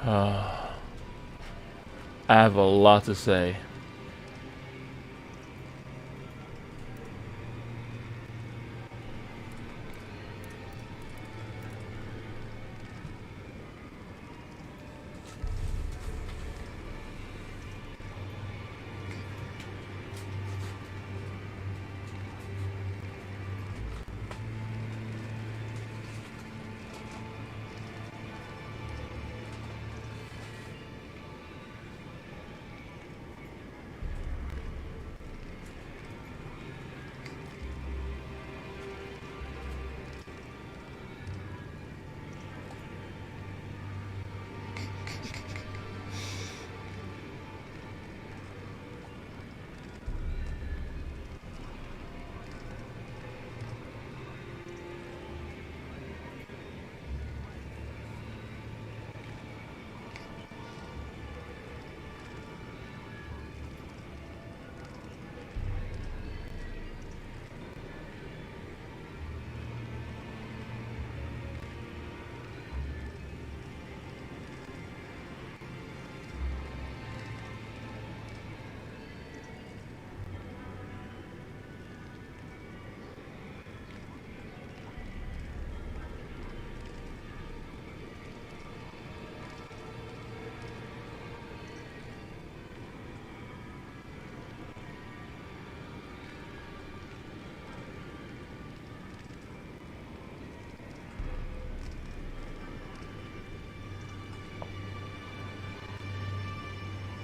I have a lot to say.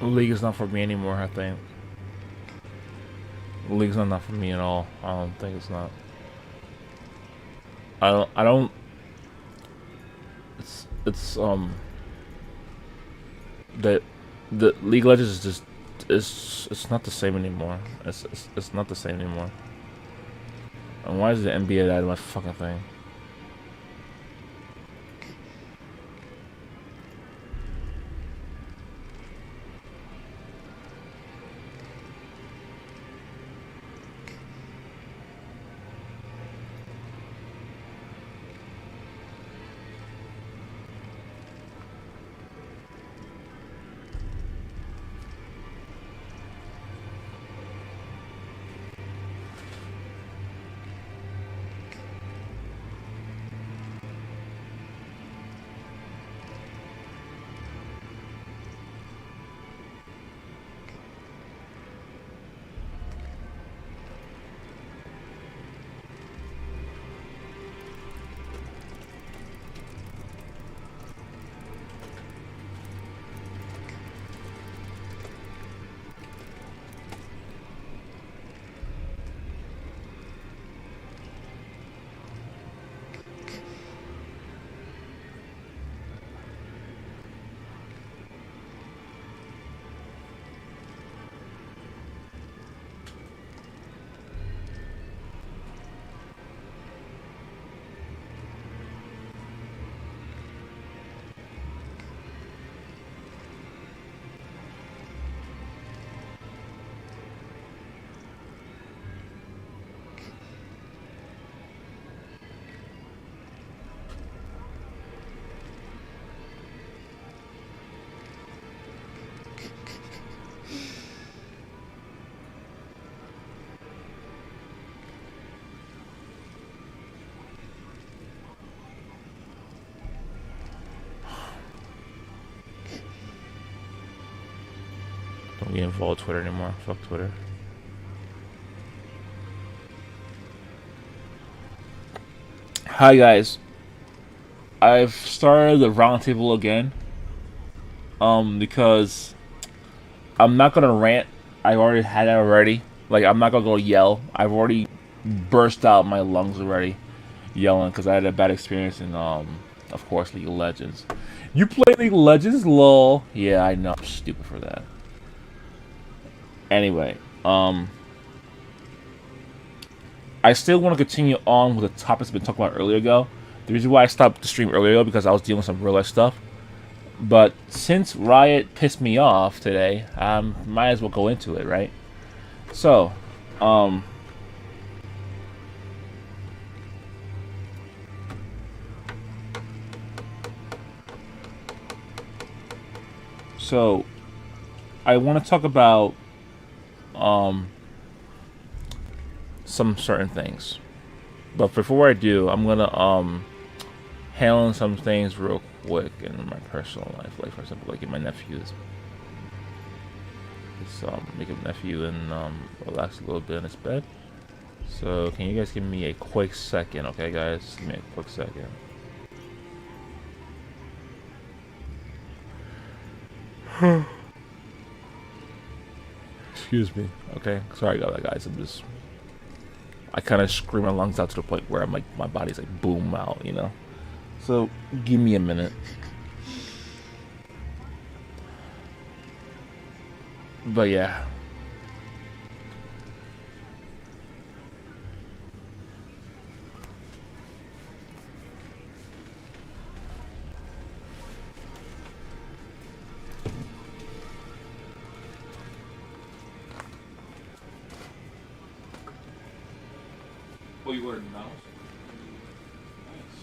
League is not for me anymore, I think. League's not for me at all. I don't think it's not. I don't it's the League of Legends is just it's not the same anymore. It's not the same anymore. And why is the NBA out of my fucking thing? Don't get involved with Twitter anymore. Fuck Twitter. Hi guys. I've started the roundtable again. Because I'm not gonna rant. I already had it already. Like I'm not gonna go yell. I've already burst out my lungs already, yelling because I had a bad experience in of course, League of Legends. You play League of Legends, lol. Yeah, I know. I'm stupid for that. Anyway, I still want to continue on with the topics we've been talking about earlier ago. The reason why I stopped the stream earlier ago because I was dealing with some real life stuff. But since Riot pissed me off today, might as well go into it, right? So, So I want to talk about um, some certain things, but before I do, I'm gonna handle some things real quick in my personal life. Like for example, like in my nephew's, make a nephew and relax a little bit in his bed. So can you guys give me a quick second, okay, guys? Give me a quick second. Excuse me. Okay, sorry about that, guys. I kind of scream my lungs out to the point where I'm like, my body's like boom out, you know. So give me a minute. But yeah. Oh, you ordered the mouse? Nice.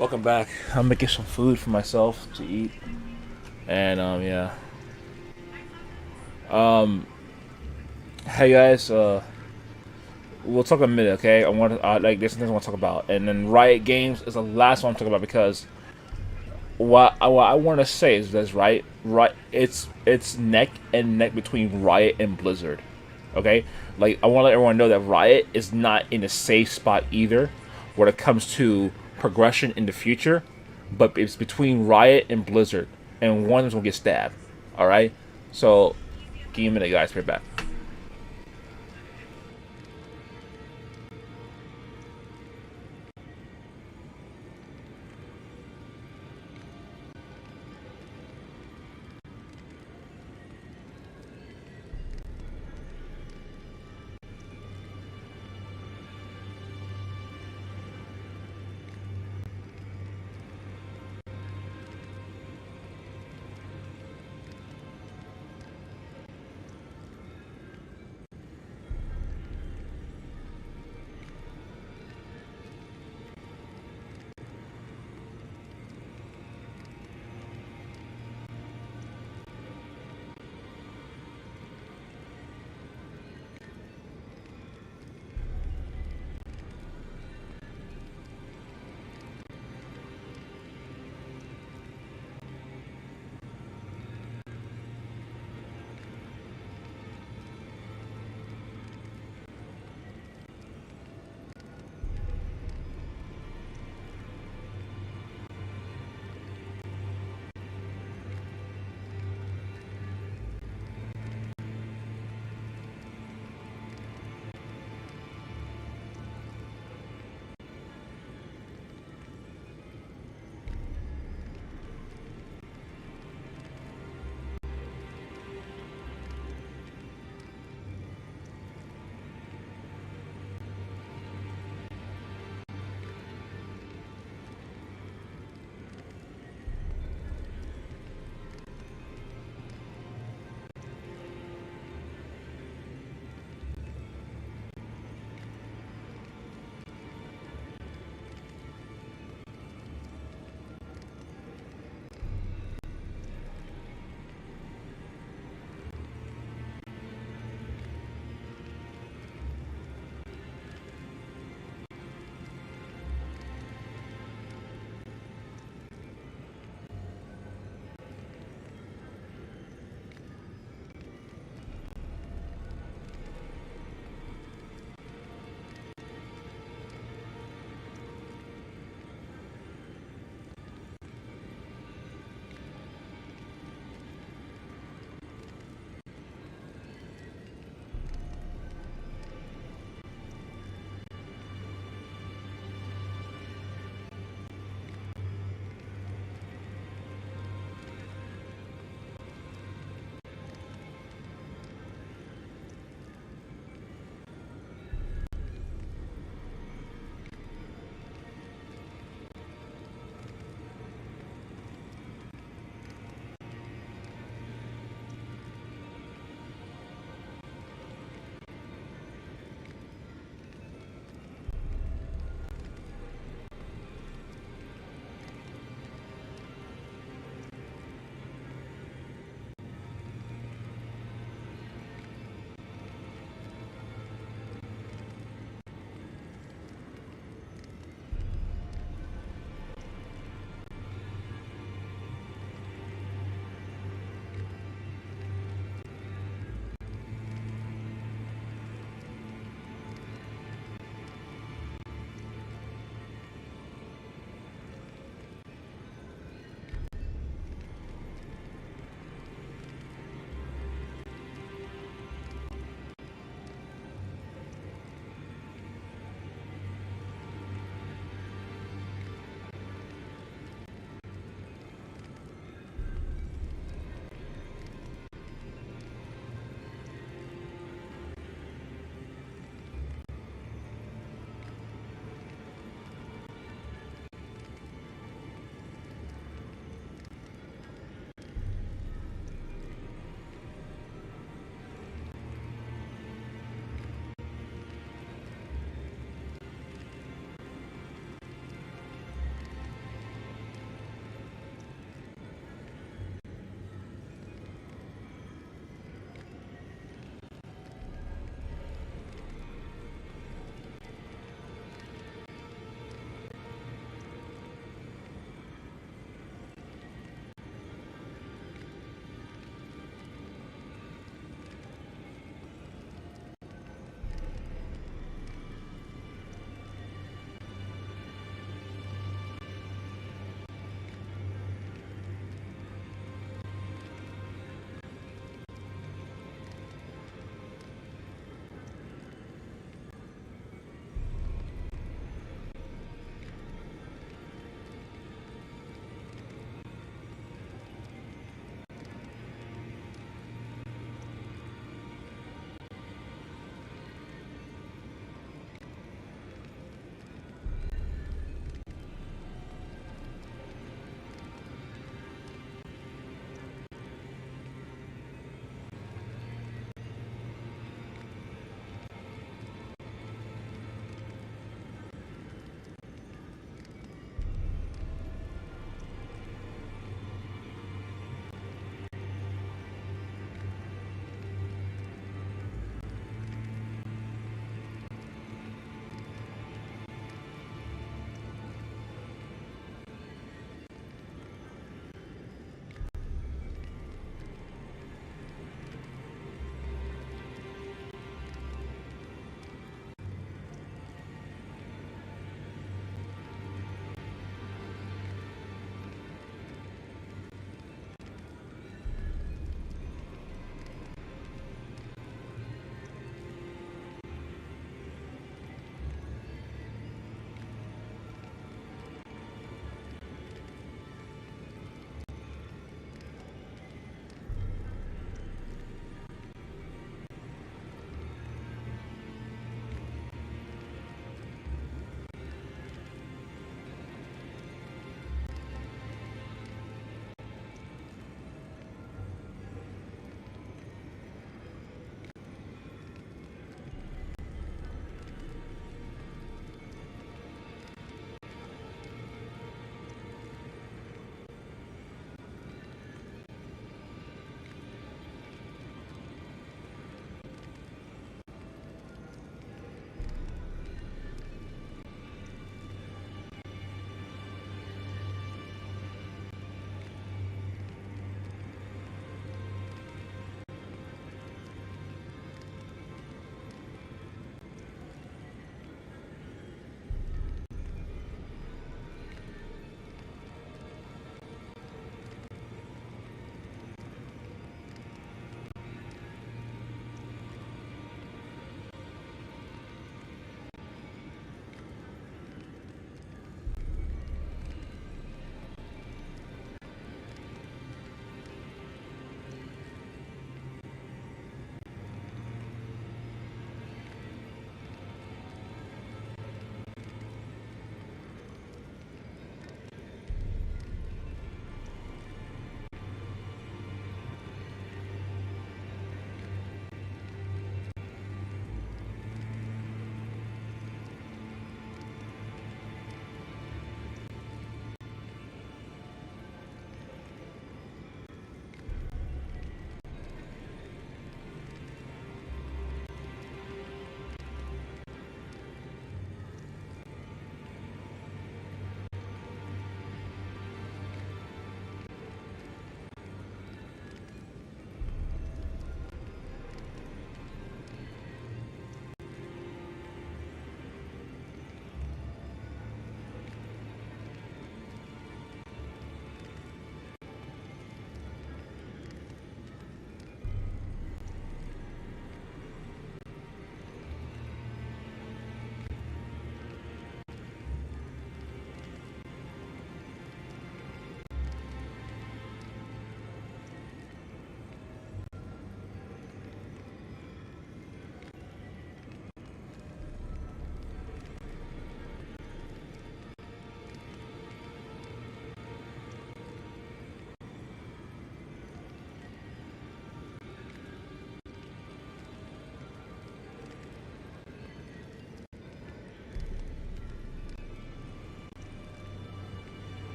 Welcome back. I'm making some food for myself to eat, and yeah. Um, hey guys. We'll talk in a minute, okay? I want like there's things I want to talk about, and then Riot Games is the last one I'm talking about because what I want to say is this, right? Right, it's neck and neck between Riot and Blizzard, okay? Like I want to let everyone know that Riot is not in a safe spot either when it comes to progression in the future, but it's between Riot and Blizzard, and one of them's gonna get stabbed. All right, so give me a minute, guys. Right back.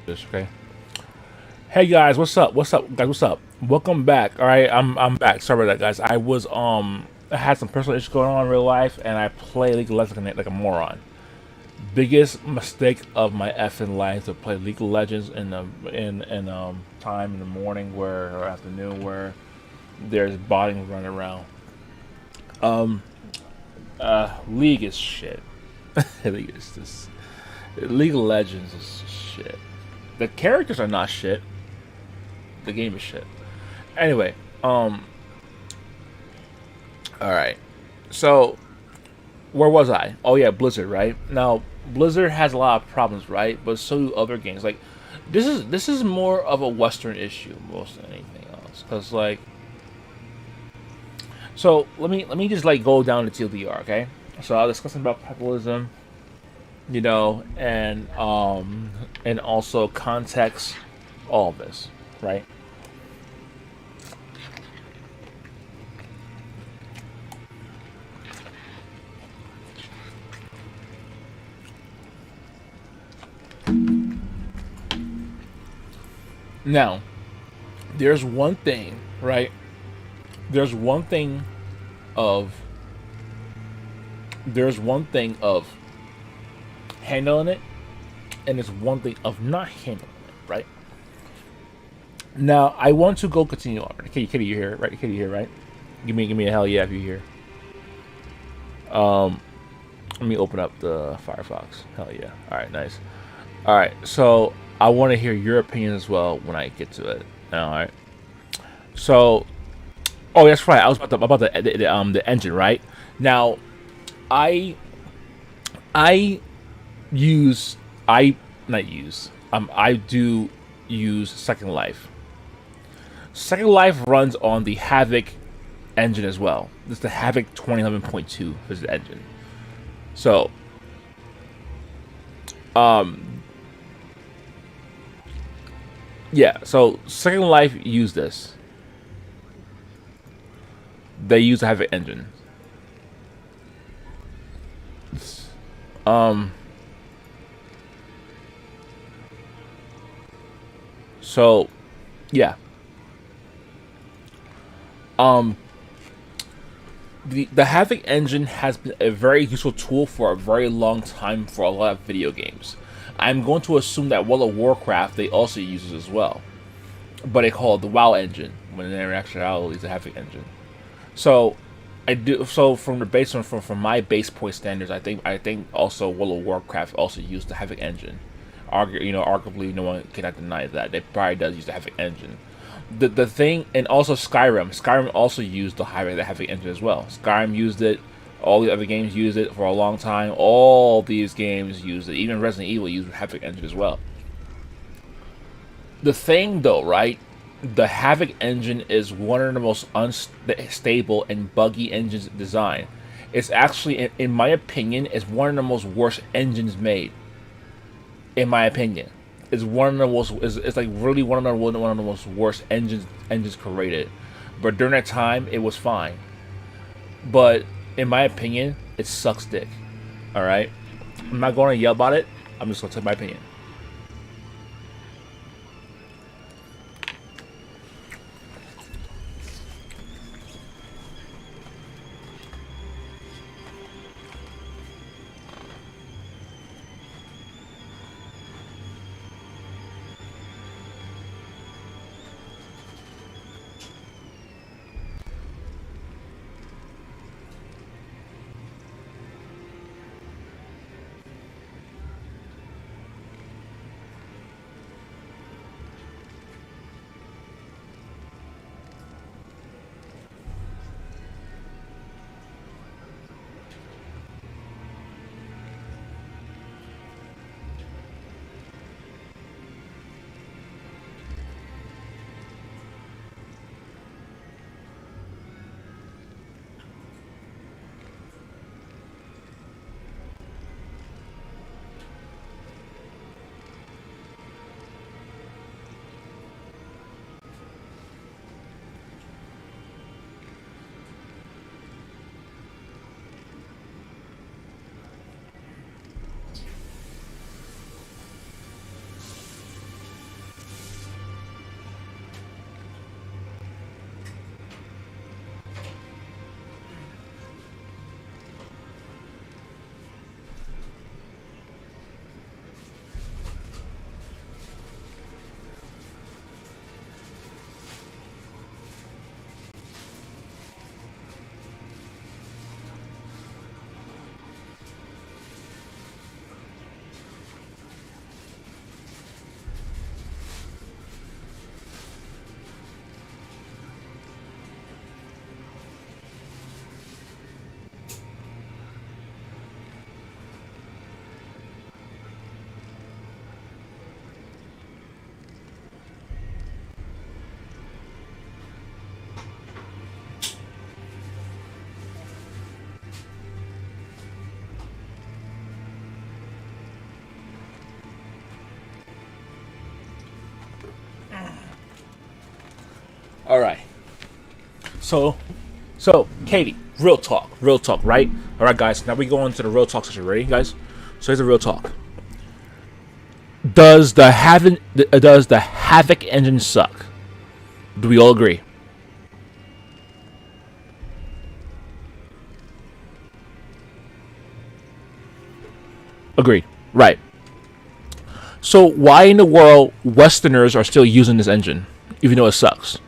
This okay. Hey guys, what's up? What's up, guys? What's up? Welcome back. All right, I'm back. Sorry about that, guys. I had some personal issues going on in real life, and I play League of Legends like a moron. Biggest mistake of my effing life to play League of Legends in the in time in the morning where or afternoon where there's botting running around. League is shit. League is just League of Legends is shit. The characters are not shit. The game is shit. Anyway, all right. So where was I? Oh yeah, Blizzard, right? Now Blizzard has a lot of problems, right? But so do other games. Like this is more of a Western issue most than anything else. Cause like, so let me just like go down to TLDR, okay? So I was discussing about capitalism, and also context, all of this, right? Now, there's one thing, right? There's one thing of there's one thing of handling it, and there's one thing of not handling it, right? Now, I want to go continue on. Kitty, you here, right? Kitty, you here, right? Give me a hell yeah if you here. Let me open up the Firefox. Hell yeah. All right, nice. All right, so I want to hear your opinion as well when I get to it. All right. So, oh, that's right. I was about the engine, right? Now, I I use I not use I do use Second Life. Second Life runs on the Havoc engine as well. This is the Havoc 2011.2 is the engine. So, yeah. So Second Life use this. They use the Havoc engine. Um. So, yeah. Um. The Havoc engine has been a very useful tool for a very long time for a lot of video games. I'm going to assume that World of Warcraft they also use it as well, but they call it the WoW engine when in actuality it's a Havoc engine. So I do so from the base from my base point standards. I think also World of Warcraft also used the Havoc engine. Arguably, no one cannot deny that they probably does use the Havoc engine. The thing, and also Skyrim. Skyrim also used the Havoc engine as well. Skyrim used it. All the other games used it for a long time. All these games used it. Even Resident Evil used the Havoc engine as well. The thing, though, right? The Havoc engine is one of the most unstable and buggy engines designed. It's actually, in my opinion, is one of the most worst engines made. In my opinion, it's one of the most. It's like really one of the most worst engines created. But during that time, it was fine. But in my opinion, it sucks dick. All right, I'm not going to yell about it. I'm just going to tell my opinion. All right. So, Katie, real talk, right? All right, guys. Now we go into the real talk session. Ready, guys? So here's the real talk. Does the Havoc engine suck? Do we all agree? Agreed. Right. So why in the world Westerners are still using this engine, even though it sucks?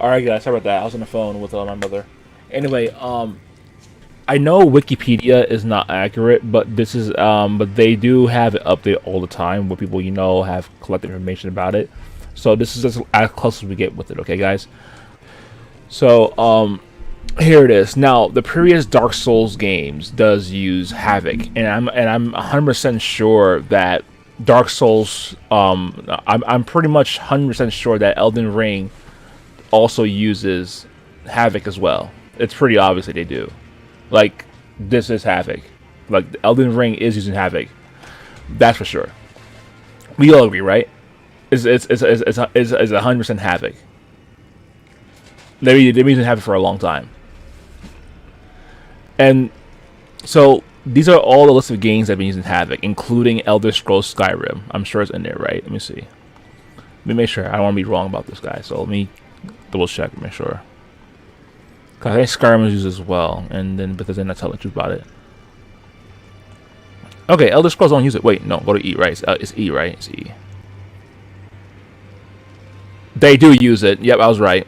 All right, guys. Sorry about that. I was on the phone with my mother. Anyway, I know Wikipedia is not accurate, but this is but they do have it updated all the time where people have collected information about it. So this is as close as we get with it. Okay, guys. So here it is. Now the previous Dark Souls games does use Havoc, and I'm 100% sure that Dark Souls. I'm pretty much 100% sure that Elden Ring also uses Havoc as well. It's pretty obvious that they do. Like, this is Havoc. Like, Elden Ring is using Havoc. That's for sure. We all agree, right? It's 100% Havoc. They've been using Havoc for a long time. And so, these are all the list of games that have been using Havoc, including Elder Scrolls Skyrim. I'm sure it's in there, right? Let me see. Let me make sure. I don't want to be wrong about this guy. So, let me double check and make sure. Cause I think Skyrim was used as well, and then Bethesda not tell the truth about it. Okay, Elder Scrolls don't use it. Wait, no, go to E, right? It's E, right? It's E. They do use it. Yep, I was right.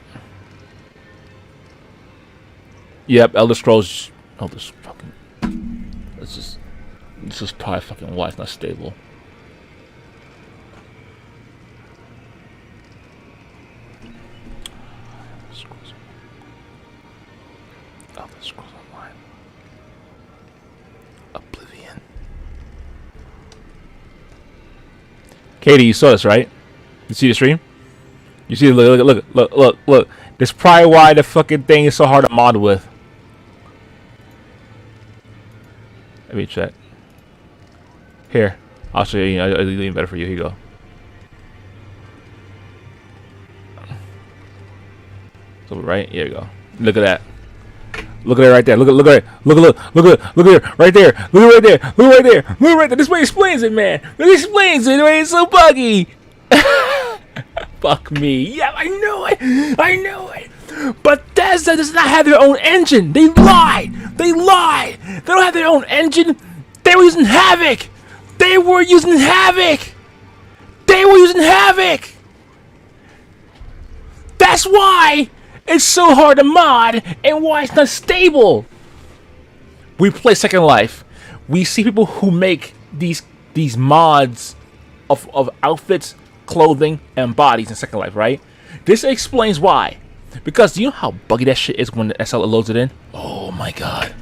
Yep, Elder Scrolls. Oh, this fucking. This is probably fucking why it's not stable. Elder Scrolls Online. Oblivion. Katie, you saw this, right? You see the stream? You see, look. That's probably why the fucking thing is so hard to mod with. Let me check. Here, I'll show you. It'll be even better for you. Here you go. So right, here you go. Look at that. Look at it right there. Look at it. Look at it right there. Look right there. Look right there. Look right there. This way explains it, man. This explains it. It's so buggy. Fuck me. Yeah, I knew it. I knew it. Bethesda does not have their own engine. They lied. They lied. They don't have their own engine. They were using Havoc. They were using Havoc. They were using Havoc. That's why it's so hard to mod and why it's not stable. We play Second Life. We see people who make these mods of outfits, clothing, and bodies in Second Life, right? This explains why. Because do you know how buggy that shit is when the SL loads it in? Oh my god.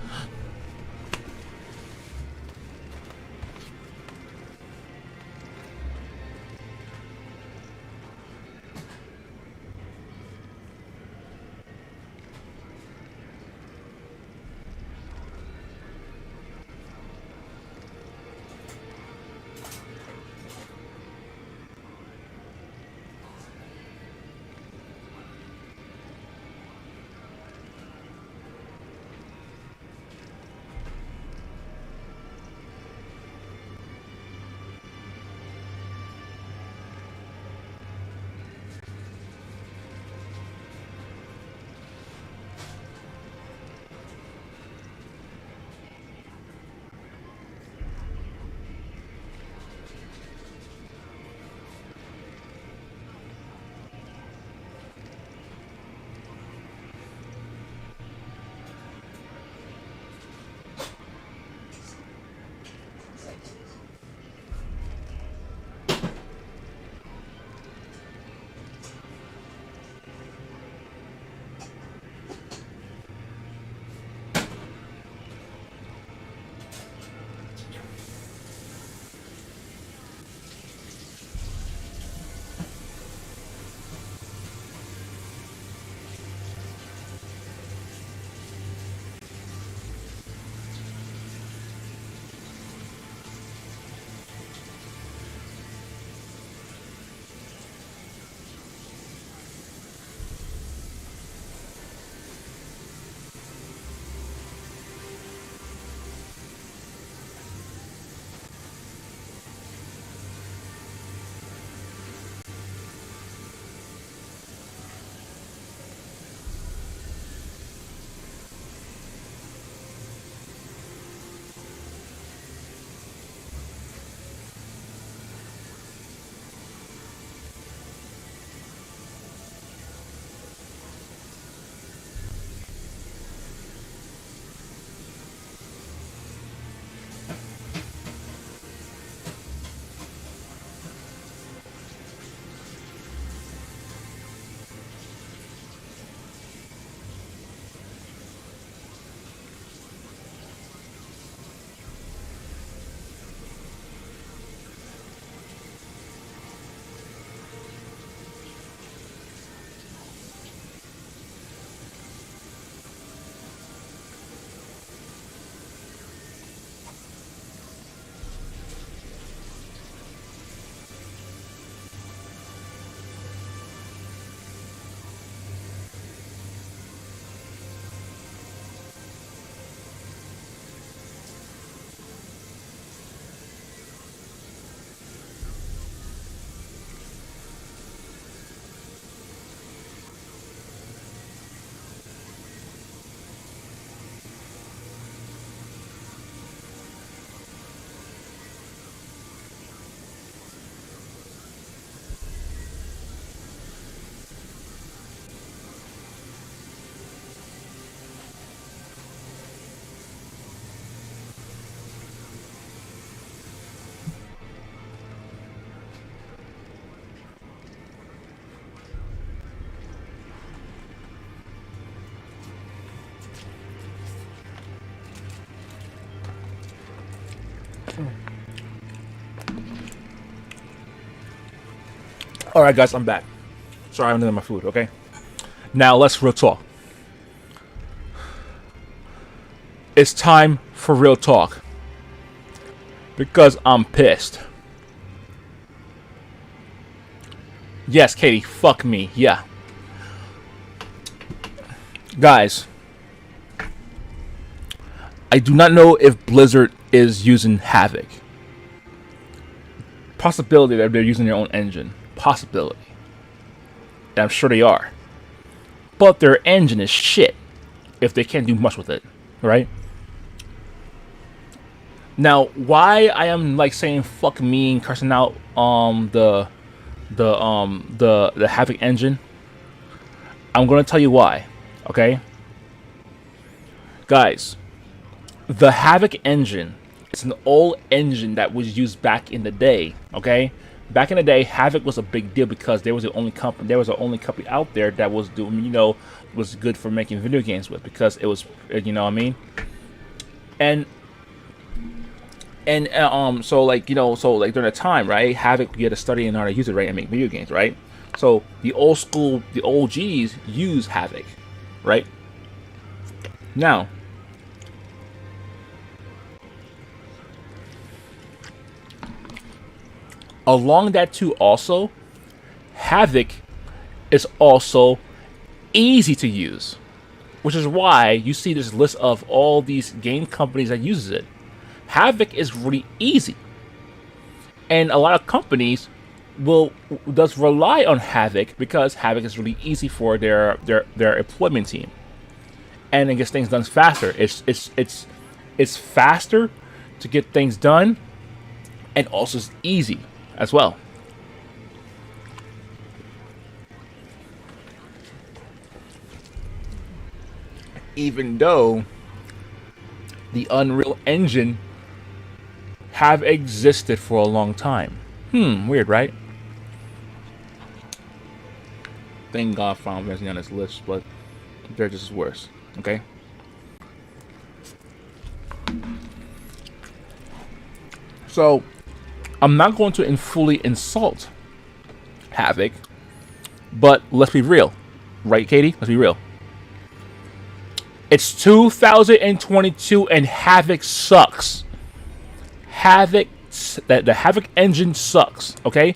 All right, guys, I'm back. Sorry, I'm eating my food. Okay. Now let's real talk. It's time for real talk because I'm pissed. Yes, Katie, fuck me. Yeah. Guys, I do not know if Blizzard is using Havoc. Possibility that they're using their own engine. Possibility. And I'm sure they are. But their engine is shit if they can't do much with it, right? Now, why I am like saying fuck me and cursing out the Havoc engine, I'm gonna tell you why. Okay, guys, the Havoc engine is an old engine that was used back in the day. Okay, back in the day, Havoc was a big deal because there was the only company. There was the only company out there that was doing, was good for making video games with, because it was, you know what I mean. So like during the time, right, Havoc, you had to study and how to use it, right, and make video games, right. So the old school, the OGs use Havoc, right. Now, along that too, also, Havoc is also easy to use, which is why you see this list of all these game companies that uses it. Havoc is really easy, and a lot of companies does rely on Havoc because Havoc is really easy for their employment team, and it gets things done faster. It's faster to get things done, and also it's easy as well. Even though the Unreal Engine have existed for a long time. Weird, right? Thank God Final Fantasy on this list, but they're just worse. Okay. So, I'm not going to fully insult Havoc, but let's be real. Right, Katie? Let's be real. It's 2022 and Havoc sucks. The Havoc engine sucks, okay?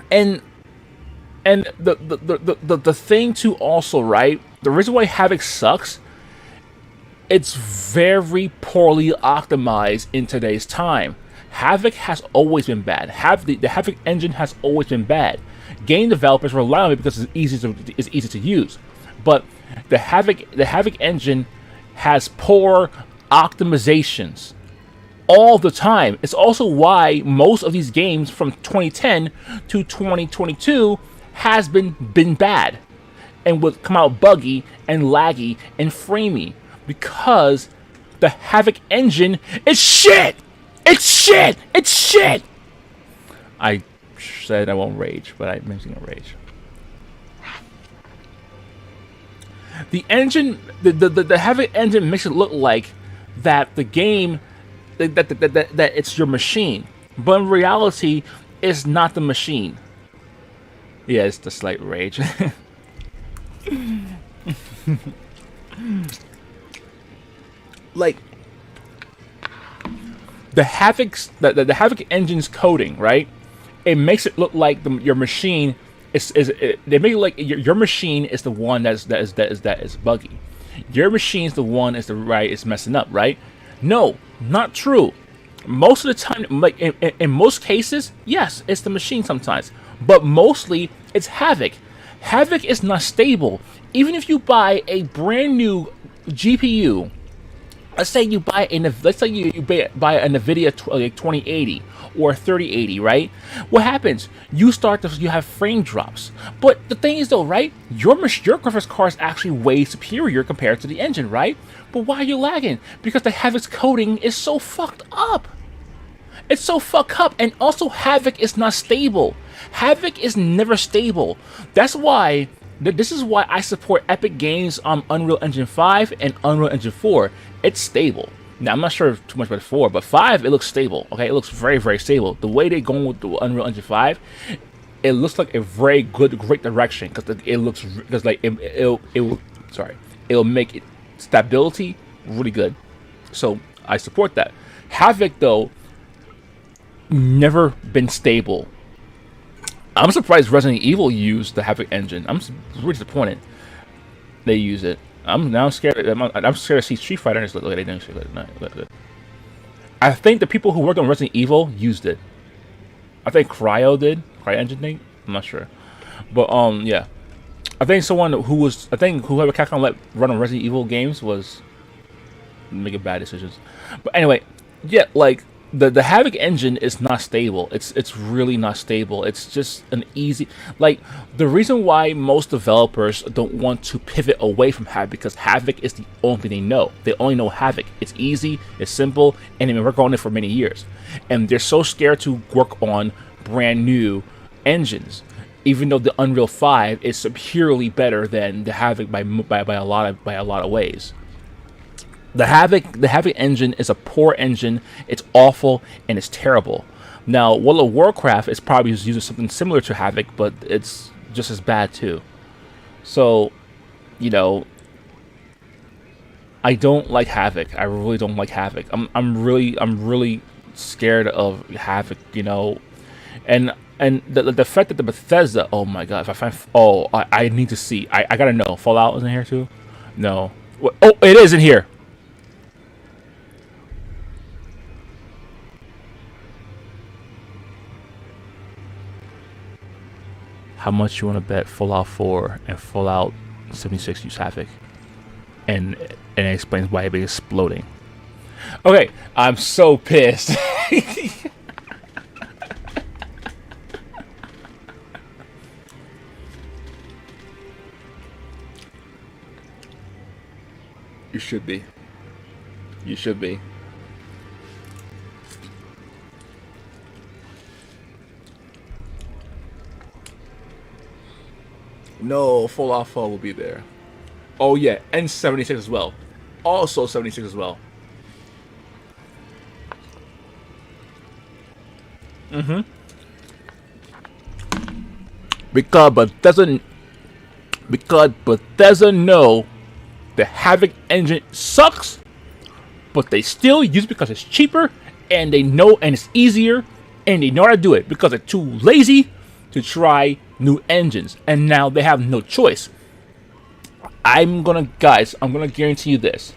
And the thing too also, right? The reason why Havoc sucks, it's very poorly optimized in today's time. Havoc has always been bad. The Havoc engine has always been bad. Game developers rely on it because it's easy to use. But the Havoc engine has poor optimizations all the time. It's also why most of these games from 2010 to 2022 has been bad and would come out buggy and laggy and framey because the Havoc engine is shit. It's shit. It's shit. I said I won't rage, but I'm going to rage. The engine, the Havoc engine makes it look like that the game, that it's your machine, but in reality, it's not the machine. Yeah, it's the slight rage. Like the Havoc engine's coding, right? It makes it look like your machine. They make it like your machine is the one that is buggy. Your machine's the one is messing up, right? No, not true. Most of the time, like in most cases, yes, it's the machine sometimes, but mostly it's Havoc. Havoc is not stable. Even if you buy a brand new GPU, let's say you buy you buy a NVIDIA 2080 or 3080, right? What happens? You have frame drops. But the thing is though, right? Your graphics card is actually way superior compared to the engine, right? But why are you lagging? Because the Havoc's coding is so fucked up. It's so fucked up, and also Havoc is not stable. Havoc is never stable. That's why. This is why I support Epic Games on Unreal Engine 5 and Unreal Engine 4. It's stable. Now I'm not sure too much about 4, but 5 it looks stable. Okay, it looks very very stable. The way they're going with the Unreal Engine 5, it looks like a very good, great direction because it looks because like it sorry, it'll make it stability really good. So I support that. Havoc though, never been stable. I'm surprised Resident Evil used the Havoc engine. I'm really disappointed they use it. I'm now scared. I'm scared to see Street Fighter. Look, they didn't. I think the people who worked on Resident Evil used it. I think Cryo did. Cryo Engine thing. I'm not sure, but yeah. I think someone who was, I think whoever Capcom let run on Resident Evil games was making bad decisions. But anyway, yeah, like the Havoc engine is not stable. It's really not stable. It's just an easy, like the reason why most developers don't want to pivot away from Havoc because Havoc is the only thing they know. They only know Havoc. It's easy, it's simple, and they've been working on it for many years. And they're so scared to work on brand new engines, even though the Unreal 5 is superiorly better than the Havoc by a lot of ways. The Havoc engine is a poor engine. It's awful and it's terrible. Now, World of Warcraft is probably using something similar to Havoc, but it's just as bad too. So, you know, I don't like Havoc. I really don't like Havoc. I'm really scared of Havoc. You know, and the fact that the Bethesda. Oh my god! If I find, I need to see. I gotta know. Fallout is in here too. No. Oh, it is in here. How much you want to bet Fallout 4 and Fallout 76 use Havoc? And it explains why it is exploding. Okay, I'm so pissed. You should be. You should be. No, Fallout 4 will be there. Oh yeah, and 76 as well. Also 76 as well. Mm-hmm. Because Bethesda know the Havoc engine sucks, but they still use it because it's cheaper and they know and it's easier and they know how to do it because they're too lazy to try new engines, and now they have no choice. I'm gonna guarantee you this.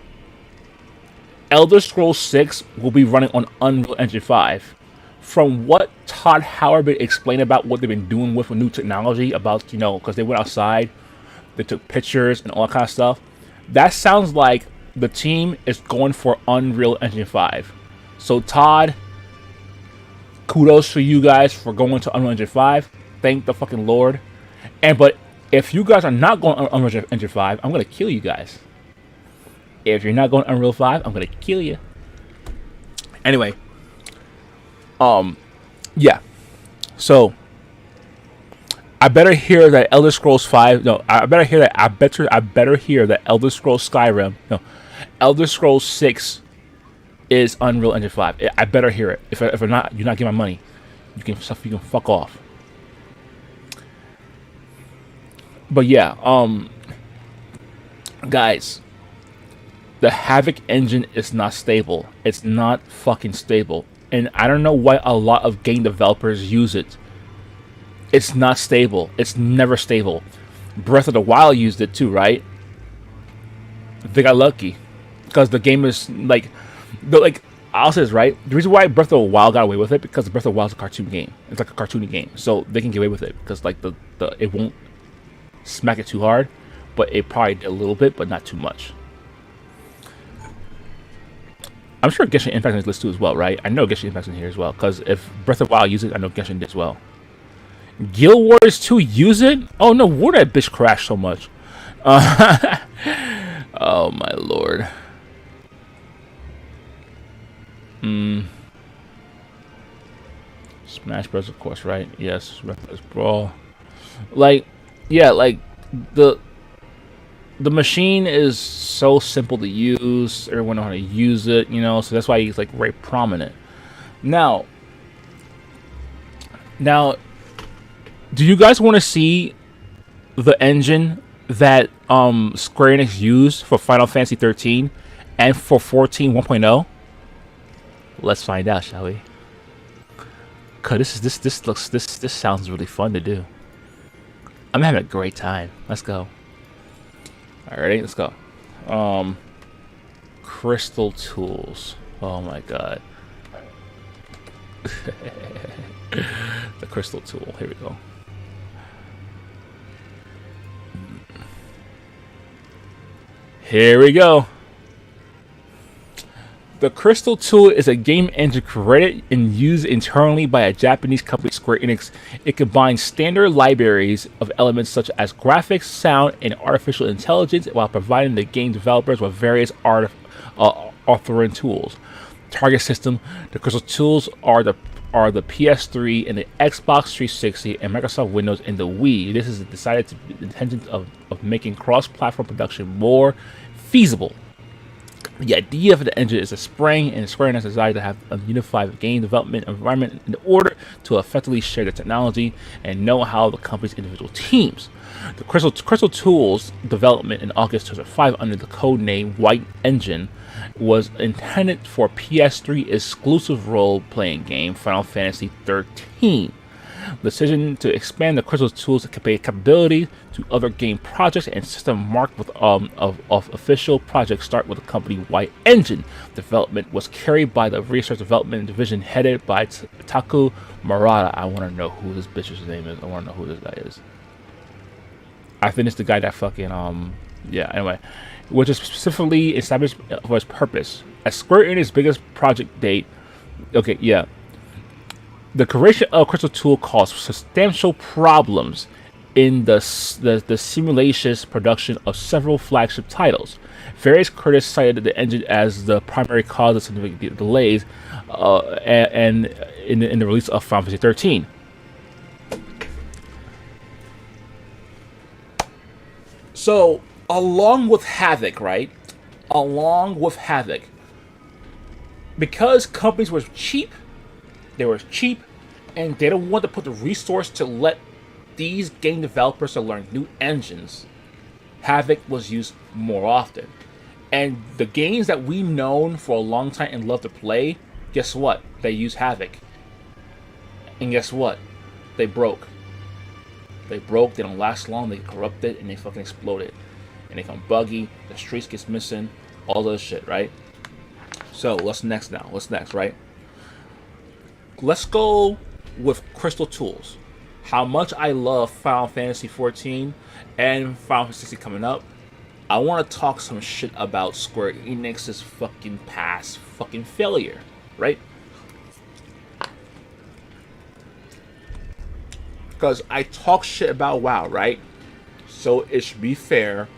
Elder Scrolls 6 will be running on Unreal Engine 5. From what Todd Howard explained about what they've been doing with new technology, about, you know, because they went outside, they took pictures and all that kind of stuff. That sounds like the team is going for Unreal Engine 5. So Todd, kudos to you guys for going to Unreal Engine 5. Thank the fucking Lord. But if you guys are not going on Unreal Engine 5, I'm gonna kill you guys. If you're not going Unreal 5, I'm gonna kill you. Anyway, yeah. So I better hear that Elder Scrolls 5. No, I better hear that. I better hear that Elder Scrolls Skyrim. No, Elder Scrolls 6 is Unreal Engine 5. I better hear it. If not, you're not getting my money. You can fuck off. But yeah, guys, the Havoc engine is not stable. It's not fucking stable. And I don't know why a lot of game developers use it. It's not stable. It's never stable. Breath of the Wild used it too, right? They got lucky. Because the game is I'll say this, right? The reason why Breath of the Wild got away with it, because Breath of the Wild is a cartoon game. It's like a cartoony game. So they can get away with it. Because like it won't smack it too hard. But it probably did a little bit, but not too much. I'm sure Genshin Impact's on this list too as well, right? I know Genshin Impact's in here as well. Because if Breath of the Wild uses it, I know Genshin did as well. Guild Wars 2 use it? Oh no, where did that bitch crash so much? Oh my lord. Smash Bros, of course, right? Yes, Smash Bros Brawl. Like, yeah, like the machine is so simple to use. Everyone knows how to use it, you know, so that's why he's like very prominent. Now, now, do you guys want to see the engine that Square Enix used for Final Fantasy 13 and for 14 1.0? Let's find out, shall we? Cause this sounds really fun to do. I'm having a great time. Let's go. Alright, let's go. Crystal tools. Oh my god. The crystal tool. Here we go. Here we go. The Crystal Tool is a game engine created and used internally by a Japanese company, Square Enix. It combines standard libraries of elements such as graphics, sound, and artificial intelligence while providing the game developers with various authoring tools. Target system: the Crystal Tools are the PS3 and the Xbox 360 and Microsoft Windows and the Wii. This is decided to be the intention of making cross-platform production more feasible. The idea for the engine is a spring, and Square Enix desire to have a unified game development environment in order to effectively share the technology and know-how of the company's individual teams. The Crystal Tools development in August 2005 under the code name White Engine was intended for PS3 exclusive role-playing game Final Fantasy 13. The decision to expand the Crystal Tools capability to other game projects and system marked with of official projects start with the company White Engine. Development was carried by the research development division headed by Taku Murata. I want to know who this bitch's name is. I want to know who this guy is. I think it's the guy that fucking yeah. Anyway, which is specifically established for its purpose. As Square Enix's biggest project date. Okay, yeah. The creation of Crystal Tool caused substantial problems in the simulation's production of several flagship titles. Various critics cited the engine as the primary cause of significant delays and in the release of Final Fantasy 13. So, along with Havoc, right? Along with Havoc, because companies were cheap, and they don't want to put the resource to let these game developers to learn new engines. Havoc was used more often. And the games that we've known for a long time and love to play, guess what? They use Havoc. And guess what? They broke. They broke, they don't last long, they corrupted, and they fucking exploded. And they come buggy, the streets gets missing, all this shit, right? So, what's next now? What's next, right? Let's go with Crystal Tools. How much I love Final Fantasy 14 and Final Fantasy 16 coming up. I want to talk some shit about Square Enix's fucking past fucking failure, right? Because I talk shit about WoW, right? So it should be fair.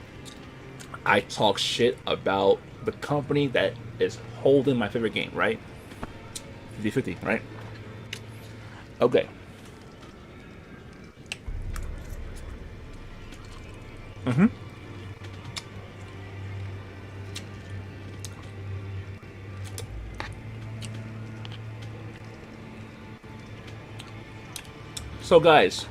I talk shit about the company that is holding my favorite game, right? 50-50, right? Okay. So guys,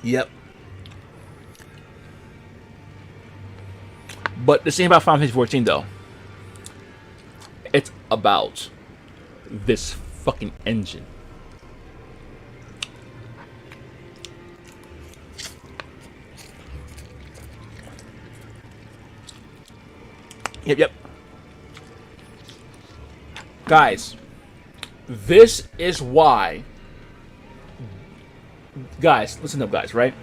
yep. But this ain't about Final Fantasy 14 though. It's about this fucking engine. Yep. Guys, this is why. Guys, listen up, guys, right?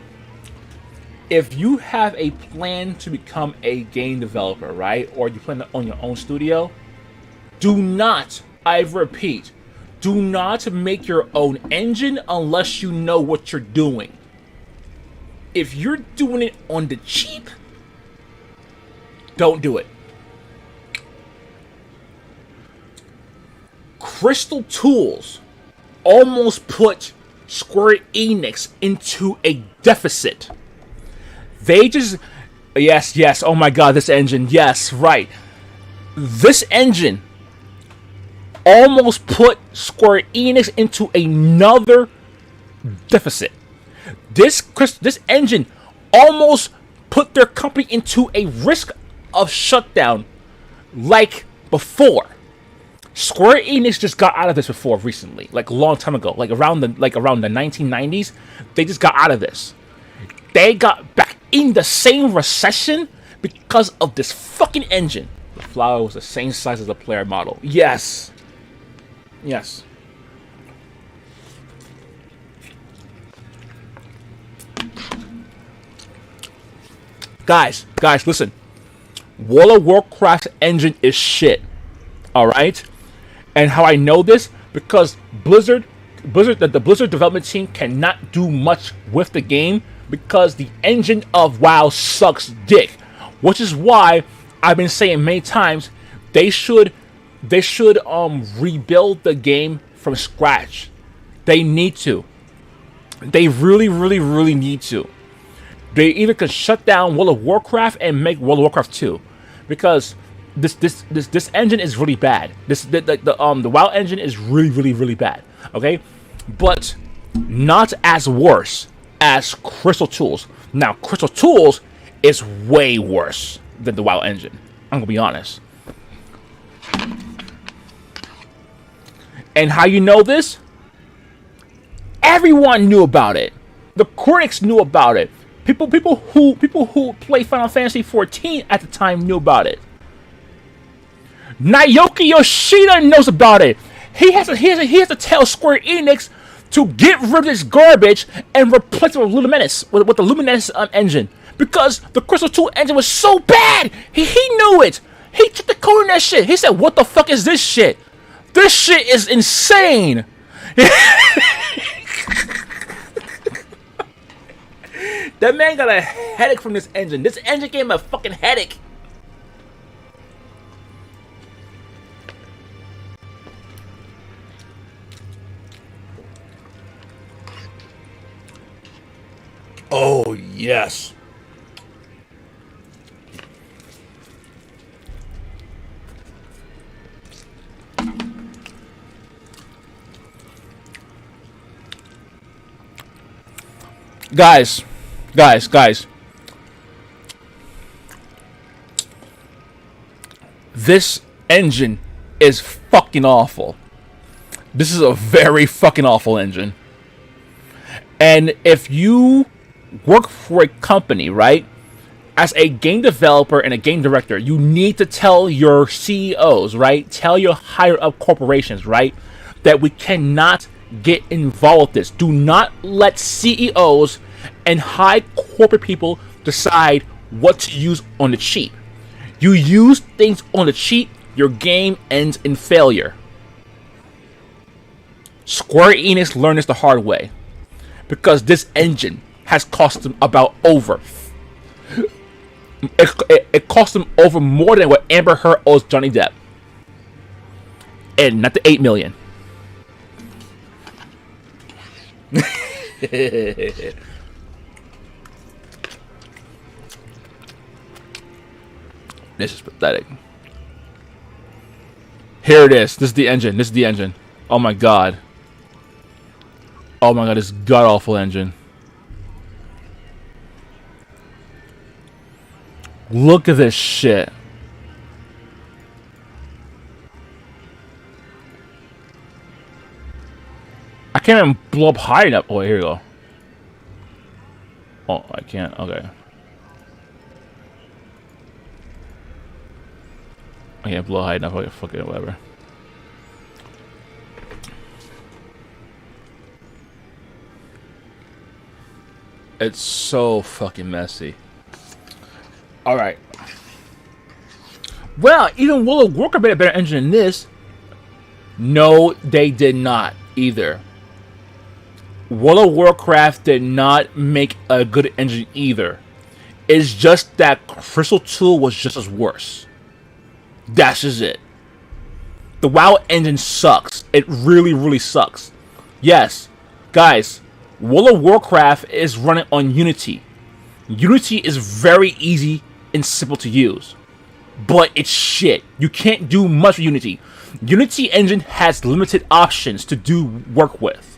If you have a plan to become a game developer, right? Or you plan to own your own studio, do not, I repeat, do not make your own engine unless you know what you're doing. If you're doing it on the cheap, don't do it. Crystal Tools almost put Square Enix into a deficit. They just... Yes, oh my god, this engine. Yes, right. This engine almost put Square Enix into another deficit. This engine almost put their company into a risk of shutdown like before. Square Enix just got out of this before recently, like a long time ago, like around the 1990s. They just got out of this. They got back in the same recession because of this fucking engine. The flower was the same size as the player model. Yes. Yes. Guys, listen. World of Warcraft's engine is shit. Alright? And how I know this? Because the Blizzard development team cannot do much with the game because the engine of WoW sucks dick. Which is why I've been saying many times they should rebuild the game from scratch. They need to. They really need to. They either could shut down World of Warcraft and make World of Warcraft 2, because this engine is really bad. The WoW engine is really bad. Okay, but not as worse as Crystal Tools. Now Crystal Tools is way worse than the WoW engine. I'm gonna be honest. And how you know this? Everyone knew about it. The critics knew about it. People who play Final Fantasy 14 at the time knew about it. Naoki Yoshida knows about it. He has to tell Square Enix to get rid of this garbage and replace it with with the Luminous engine, because the Crystal 2 engine was so bad. He knew it. He took the code in that shit. He said, "What the fuck is this shit? This shit is insane." That man got a headache from this engine. This engine gave him a fucking headache. Oh, yes. Guys. This engine is fucking awful. This is a very fucking awful engine. And if you work for a company, right, as a game developer and a game director, you need to tell your CEOs, right, tell your higher up corporations, right, that we cannot get involved with this. Do not let CEOs and high corporate people decide what to use on the cheap. You use things on the cheap, your game ends in failure. Square Enix learned this the hard way, because this engine has cost them about over. It cost them over more than what Amber Heard owes Johnny Depp, and not the $8 million. This is pathetic. Here it is. This is the engine. Oh my god. This god awful engine. Look at this shit. I can't even blow up high enough. Oh, here you go. Oh, I can't. Okay. I can't blow high enough. Okay, fuck it, whatever. It's so fucking messy. Alright. Well, even World of Warcraft made a better engine than this. No, they did not either. World of Warcraft did not make a good engine either. It's just that Crystal 2 was just as worse. That's just it. The WoW engine sucks. It really, really sucks. Yes, guys, World of Warcraft is running on Unity. Unity is very easy and simple to use, but it's shit. You can't do much with Unity. Unity engine has limited options to do work with.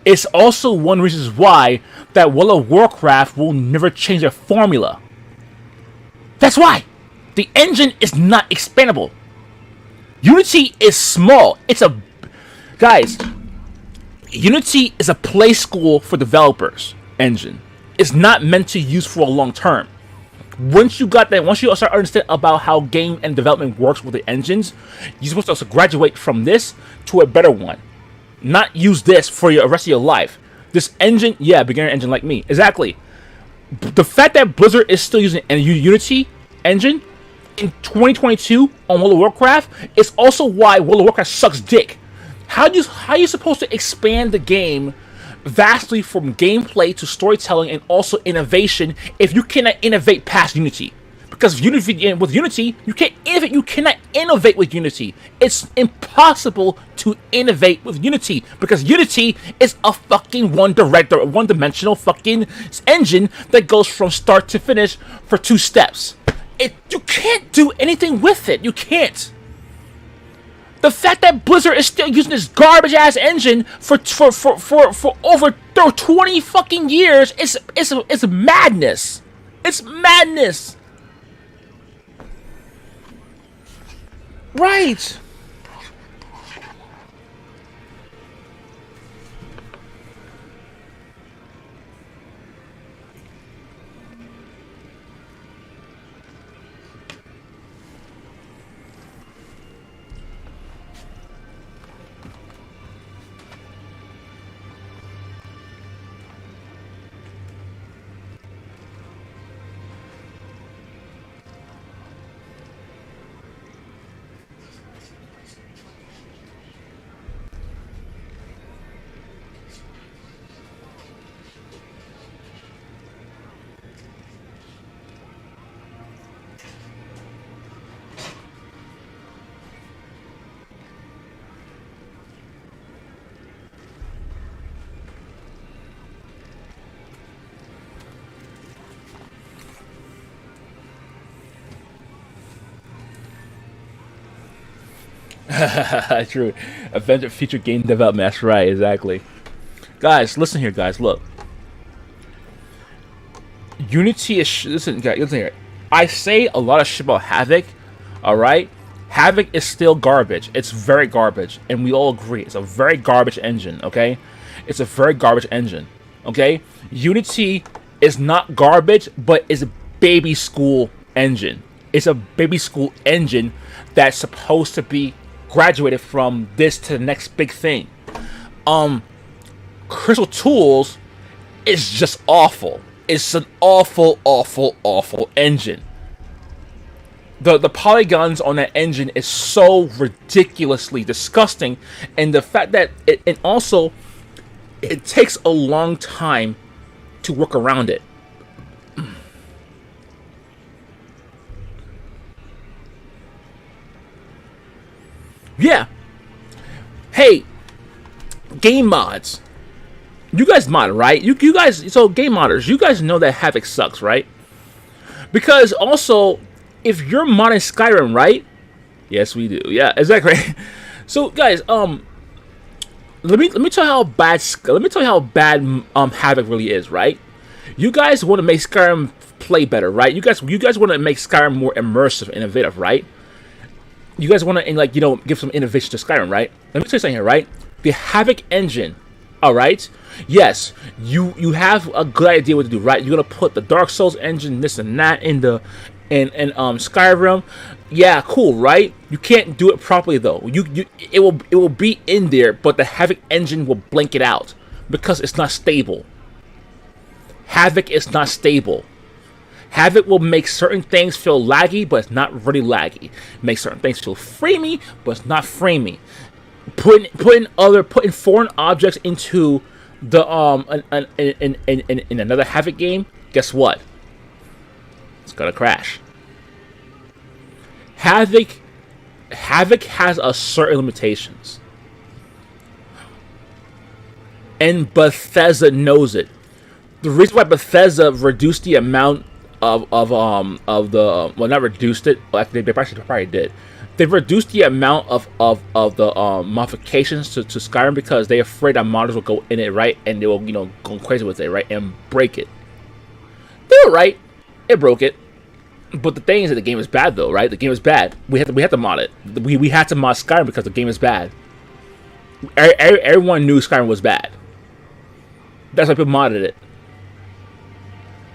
It's also one reason why that World of Warcraft will never change their formula. That's why. The engine is not expandable. Unity is small. Guys, Unity is a play school for developers engine. It's not meant to use for a long term. Once you got that, once you start understanding about how game and development works with the engines, you're supposed to also graduate from this to a better one. Not use this for the rest of your life. This engine, yeah, beginner engine like me. Exactly. The fact that Blizzard is still using a Unity engine in 2022 on World of Warcraft is also why World of Warcraft sucks dick. How are you supposed to expand the game vastly from gameplay to storytelling and also innovation if you cannot innovate past Unity? Because with Unity, you can't innovate. You cannot innovate with Unity. It's impossible to innovate with Unity because Unity is a fucking one-dimensional fucking engine that goes from start to finish for 2 steps. You can't do anything with it. You can't. The fact that Blizzard is still using this garbage ass engine for over 20 fucking years is madness. It's madness. Right. True. Adventure feature game development. That's right. Exactly. Guys, listen here. Guys, look. Unity is listen. Guys, listen here. I say a lot of shit about Havoc. All right. Havoc is still garbage. It's very garbage, and we all agree it's a very garbage engine. Okay. It's a very garbage engine. Okay. Unity is not garbage, but is a baby school engine. It's a baby school engine that's supposed to be graduated from this to the next big thing. Crystal Tools is just awful. It's an awful, awful, awful engine. The polygons on that engine is so ridiculously disgusting, and the fact that it also it takes a long time to work around it. Yeah. Hey, game mods. You guys mod, right? You guys, so game modders, you guys know that Havoc sucks, right? Because also, if you're modding Skyrim, right? Yes, we do. Yeah, exactly. So, guys, let me tell you how bad Havoc really is, right? You guys want to make Skyrim play better, right? You guys want to make Skyrim more immersive and innovative, right? You guys want to, give some innovation to Skyrim, right? Let me tell you something here, right? The Havoc engine, all right? Yes, you have a good idea what to do, right? You're gonna put the Dark Souls engine, this and that, in Skyrim. Yeah, cool, right? You can't do it properly though. It will be in there, but the Havoc engine will blank it out because it's not stable. Havoc is not stable. Havoc will make certain things feel laggy, but it's not really laggy. Make certain things feel framey, but it's not framey. Putting foreign objects into the in another Havoc game, guess what? It's gonna crash. Havoc Havoc has a certain limitations, and Bethesda knows it. The reason why Bethesda reduced the amount of the, well, not reduced it, well, actually they probably did. They've reduced the amount of the modifications to Skyrim because they're afraid that modders will go in it, right, and they will, you know, go crazy with it, right, and break it. They were right. It broke it. But the thing is that the game is bad, though, right? The game is bad. We had to mod it. We had to mod Skyrim because the game is bad. Everyone knew Skyrim was bad. That's why people modded it.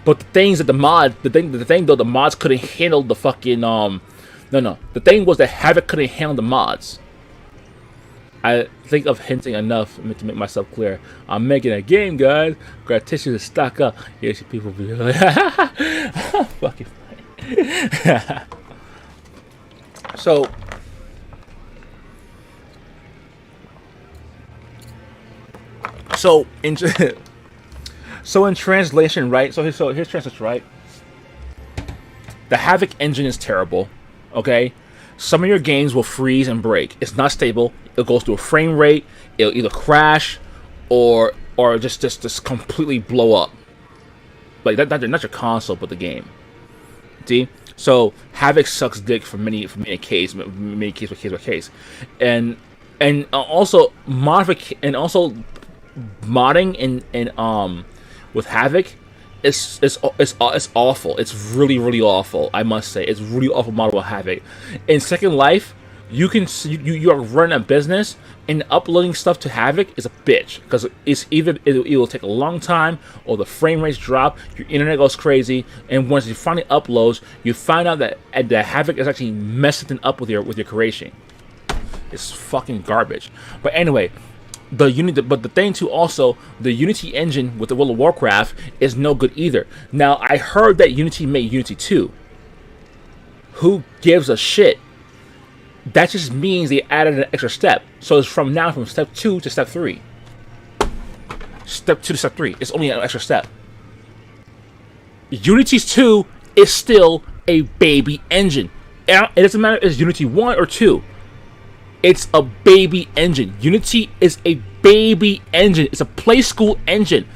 But the things that the thing though, the mods couldn't handle the fucking no. The thing was that Havoc couldn't handle the mods. I think of hinting enough to make myself clear. I'm making a game, guys. Grab tissue to stock up. Yeah, people be like, fucking funny. So in translation, right? So here's translation, right? The Havoc engine is terrible. Okay, some of your games will freeze and break. It's not stable. It goes through a frame rate. It'll either crash or just completely blow up. Like that, not your console, but the game. See, so Havoc sucks dick for many case by case, and also modding and with Havoc. It's awful. It's really awful. I must say, it's really awful model with Havoc. In Second Life, you are running a business, and uploading stuff to Havoc is a bitch because it's either it will take a long time or the frame rates drop, your internet goes crazy, and once you finally uploads, you find out that Havoc is actually messing up with your creation. It's fucking garbage. But anyway. But the thing too, also, the Unity engine with the World of Warcraft is no good either. Now, I heard that Unity made Unity 2. Who gives a shit? That just means they added an extra step. So it's from step 2 to step 3. Step 2 to step 3. It's only an extra step. Unity's 2 is still a baby engine. It doesn't matter if it's Unity 1 or 2. It's a baby engine. Unity is a baby engine. It's a play school engine.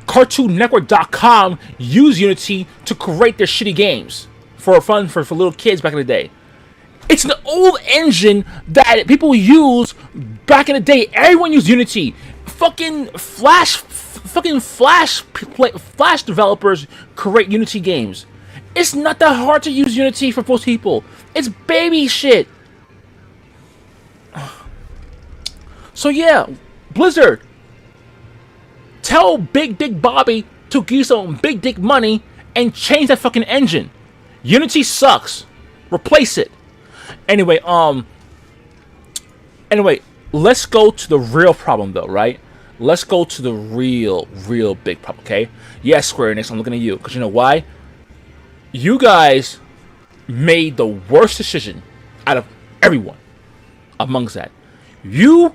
CartoonNetwork.com used Unity to create their shitty games for fun for little kids back in the day. It's an old engine that people used back in the day. Everyone used Unity. Fucking Flash developers create Unity games. It's not that hard to use Unity for most people. It's baby shit. So yeah, Blizzard, tell Big Dick Bobby to give you some big dick money and change that fucking engine. Unity sucks. Replace it. Anyway, let's go to the real problem though, right? Let's go to the real big problem, okay? Yes, Square Enix, I'm looking at you, because you know why? You guys made the worst decision out of everyone amongst that. You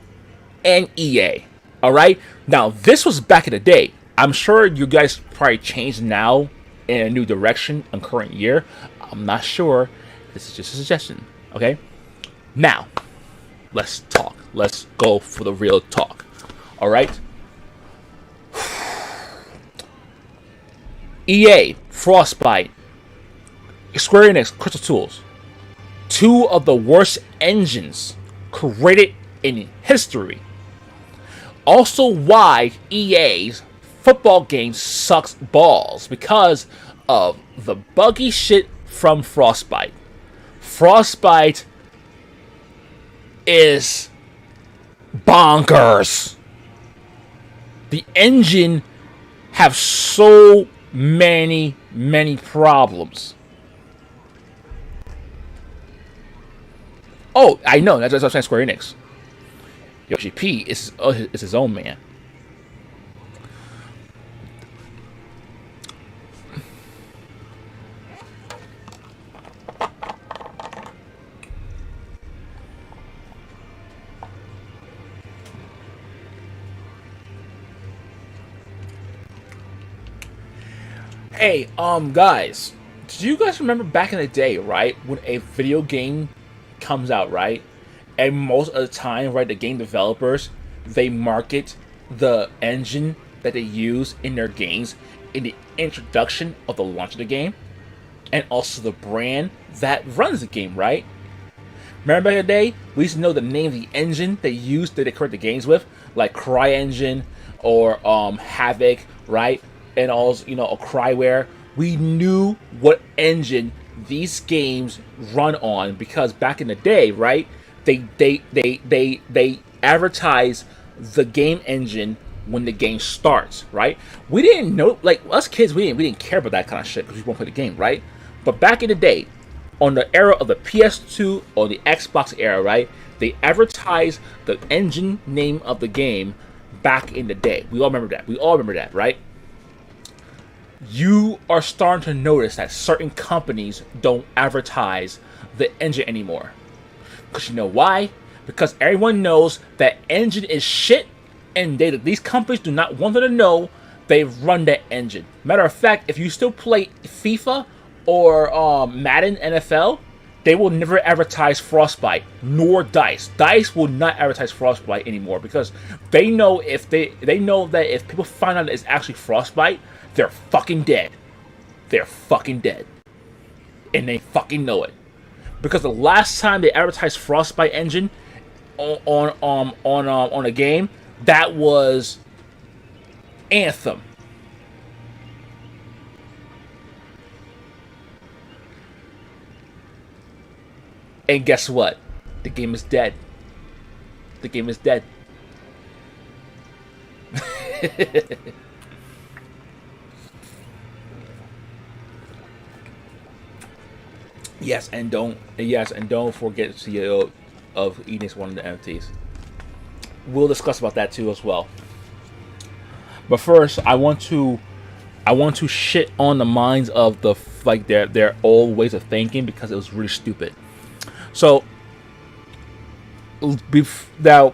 and EA. Alright? Now, this was back in the day. I'm sure you guys probably changed now in a new direction in current year. I'm not sure. This is just a suggestion. Okay? Now, let's talk. Let's go for the real talk. Alright? EA, Frostbite, Square Enix, Crystal Tools. Two of the worst engines created in history. Also, why EA's football game sucks balls because of the buggy shit from Frostbite. Frostbite is bonkers. The engine have so many problems. Oh, I know. That's what I'm saying. Square Enix. Yoshi P is his own man. Hey, guys, do you guys remember back in the day, right, when a video game comes out, right? And most of the time, right, the game developers, they market the engine that they use in their games in the introduction of the launch of the game, and also the brand that runs the game, right? Remember back in the day, we used to know the name of the engine they used to create the games with, like CryEngine or Havoc, right? And also, a Cryware. We knew what engine these games run on because back in the day, right? They advertise the game engine when the game starts, right? We didn't know, like us kids, we didn't care about that kind of shit because we won't play the game, right? But back in the day, on the era of the PS2 or the Xbox era, right? They advertised the engine name of the game back in the day. We all remember that. We all remember that, right? You are starting to notice that certain companies don't advertise the engine anymore. Because you know why? Because everyone knows that engine is shit, and these companies do not want them to know they run that engine. Matter of fact, if you still play FIFA or Madden NFL, they will never advertise Frostbite, nor Dice. Dice will not advertise Frostbite anymore because they know they know that if people find out it's actually Frostbite, they're fucking dead. They're fucking dead, and they fucking know it. Because the last time they advertised Frostbite engine on a game, that was Anthem. And guess what? The game is dead. The game is dead. Yes, and don't forget the CEO of Enix one of the NFTs. We'll discuss about that too as well. But first, I want to shit on the minds of their old ways of thinking because it was really stupid. So now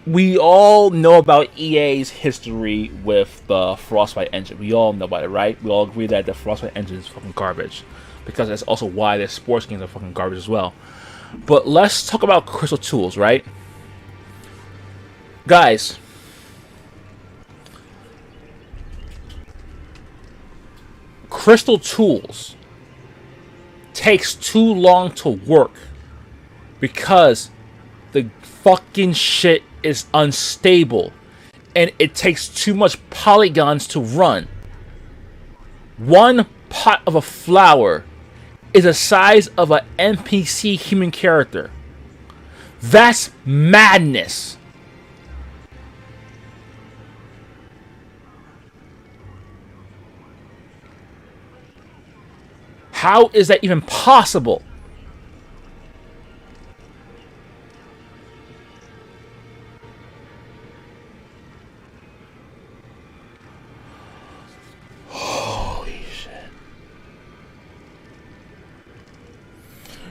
we all know about EA's history with the Frostbite engine. We all know about it, right? We all agree that the Frostbite engine is fucking garbage. Because that's also why their sports games are fucking garbage as well. But let's talk about Crystal Tools, right? Guys, Crystal Tools takes too long to work because the fucking shit is unstable and it takes too much polygons to run. One pot of a flower is the size of an NPC human character. That's madness. How is that even possible? Holy shit.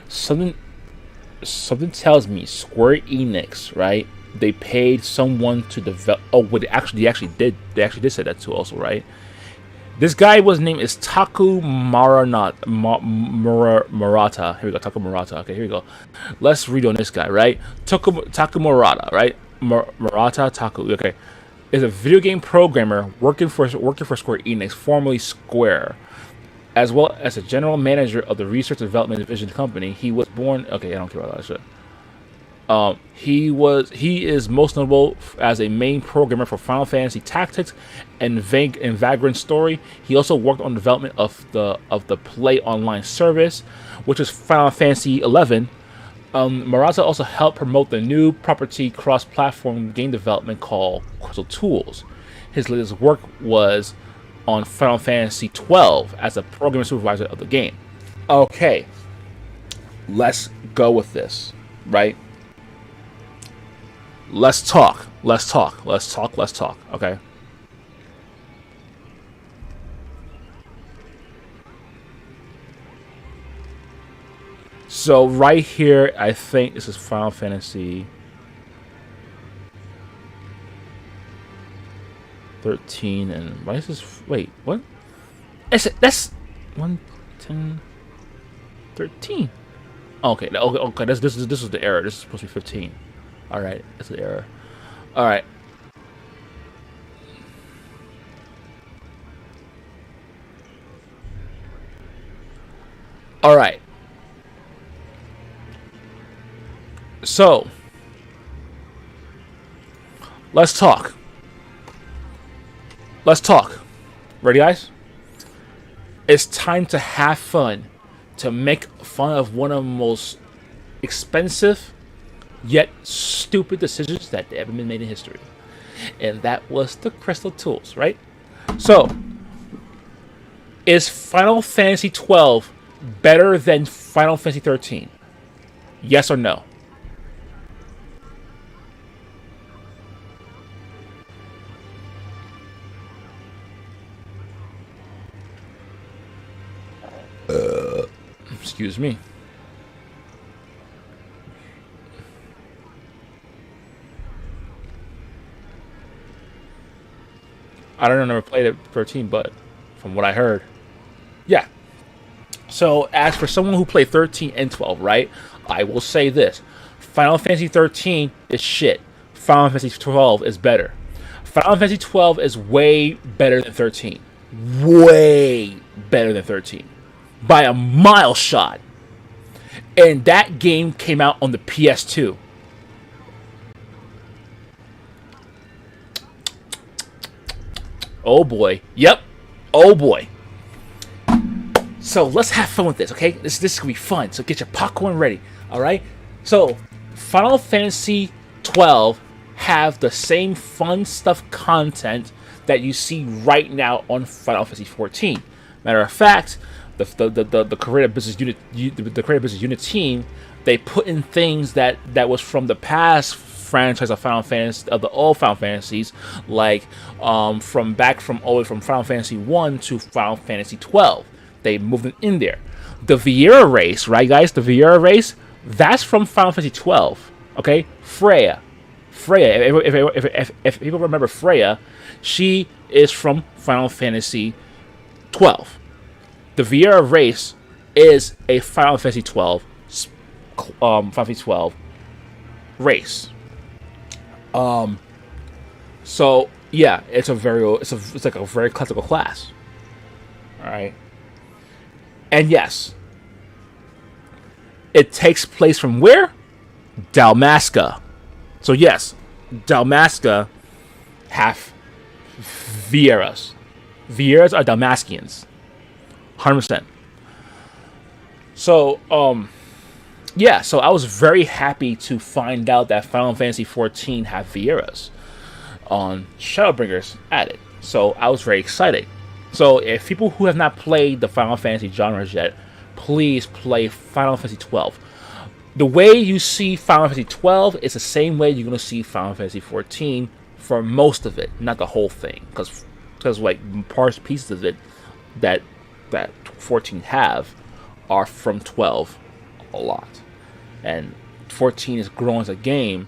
Something tells me Square Enix, right? They paid someone to develop. Oh, what they actually did. They actually did say that too, also, right? This guy was name is Taku Murata. Here we go, Taku Murata. Okay, here we go. Let's read on this guy, right? Taku Murata, right? Murata Taku. Okay, is a video game programmer working for Square Enix, formerly Square, as well as a general manager of the research and development division company. He was born. Okay, I don't care about that shit. He is most notable as a main programmer for Final Fantasy Tactics and Vagrant Story. He also worked on development of the Play Online service, which is Final Fantasy 11. Murata also helped promote the new property cross-platform game development called Crystal Tools. His latest work was on Final Fantasy 12 as a programming supervisor of the game. Okay, let's go with this, right? Let's talk, okay? So right here, I think this is Final Fantasy 13, and why is this? Wait, what? That's 1, 10, 13. Okay, okay, okay. This is the error. This is supposed to be 15. All right, that's the error. All right. All right. So let's talk. Let's talk. Ready, guys? It's time to have fun, to make fun of one of the most expensive yet stupid decisions that ever been made in history, and that was the crystal tools, right? So, is Final Fantasy 12 better than Final Fantasy 13? Yes or no? Excuse me. I don't know, never played it 13, but from what I heard, yeah. So as for someone who played 13 and 12, right? I will say this: Final Fantasy 13 is shit. Final Fantasy 12 is better. Final Fantasy 12 is way better than 13. Way better than 13 by a mile shot. And that game came out on the PS2. Oh boy. Yep. Oh boy. So let's have fun with this, okay? This is gonna be fun. So get your popcorn ready. All right. So Final Fantasy 12 have the same fun stuff content that you see right now on Final Fantasy 14. Matter of fact, the creative business unit the creative business unit team, they put in things that was from the past franchise of Final Fantasy, of the old Final Fantasies, like from all the way from Final Fantasy 1 to Final Fantasy 12. They moved it in there. The Vieira race, right, guys? The Vieira race, that's from Final Fantasy 12. Okay, Freya. If people remember Freya, she is from Final Fantasy 12. The Vieira race is a Final Fantasy 12, Final Fantasy 12 race. So yeah, it's like a very classical class. All right, and yes, it takes place from where? Dalmasca. So yes, Dalmasca have Vieiras. Vieiras are Dalmascians. 100%. So, yeah, so I was very happy to find out that Final Fantasy XIV have Vieiras on Shadowbringers added. So I was very excited. So if people who have not played the Final Fantasy genres yet, please play Final Fantasy XII. The way you see Final Fantasy XII is the same way you're going to see Final Fantasy XIV for most of it, not the whole thing, because like parts pieces of it that 14 have are from 12 a lot, and 14 is growing as a game,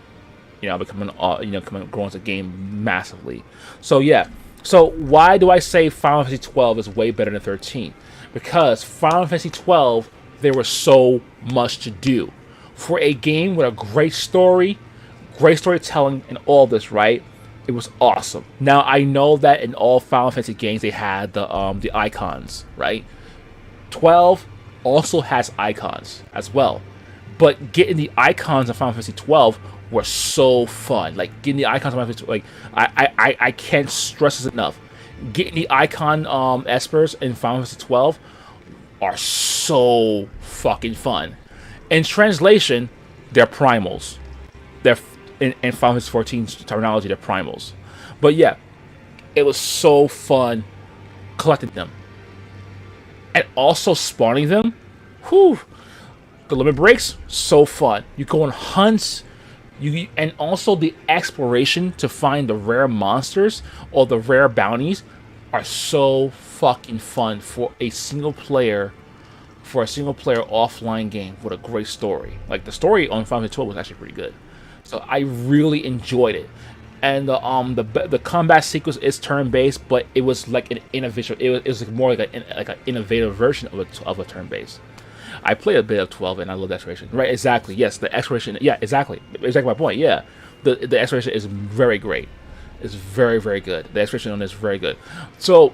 becoming growing as a game massively. So yeah, so why do I say Final Fantasy 12 is way better than 13? Because Final Fantasy 12, there was so much to do for a game with a great story, great storytelling, and all this, right? It was awesome. Now I know that in all Final Fantasy games they had the icons, right? 12 also has icons as well, but getting the icons of Final Fantasy 12 were so fun. Like getting the icons of Final Fantasy, like I can't stress this enough. Getting the icon espers in Final Fantasy 12 are so fucking fun. In translation, they're primals. They're in Final Fantasy 14's terminology, they're primals. But yeah, it was so fun collecting them. And also spawning them. Whew. The limit breaks, so fun. You go on hunts, and also the exploration to find the rare monsters or the rare bounties are so fucking fun for a single player offline game with a great story. Like the story on Final Fantasy 12 was actually pretty good. So I really enjoyed it, and the combat sequence is turn based, but it was like an innovation. It was like more like an innovative version of a turn based. I played a bit of 12 and I love the exploration. Right, exactly. Yes, the exploration. Yeah, exactly. Exactly my point. Yeah, the exploration is very great. It's very, very good. The exploration on this is very good. So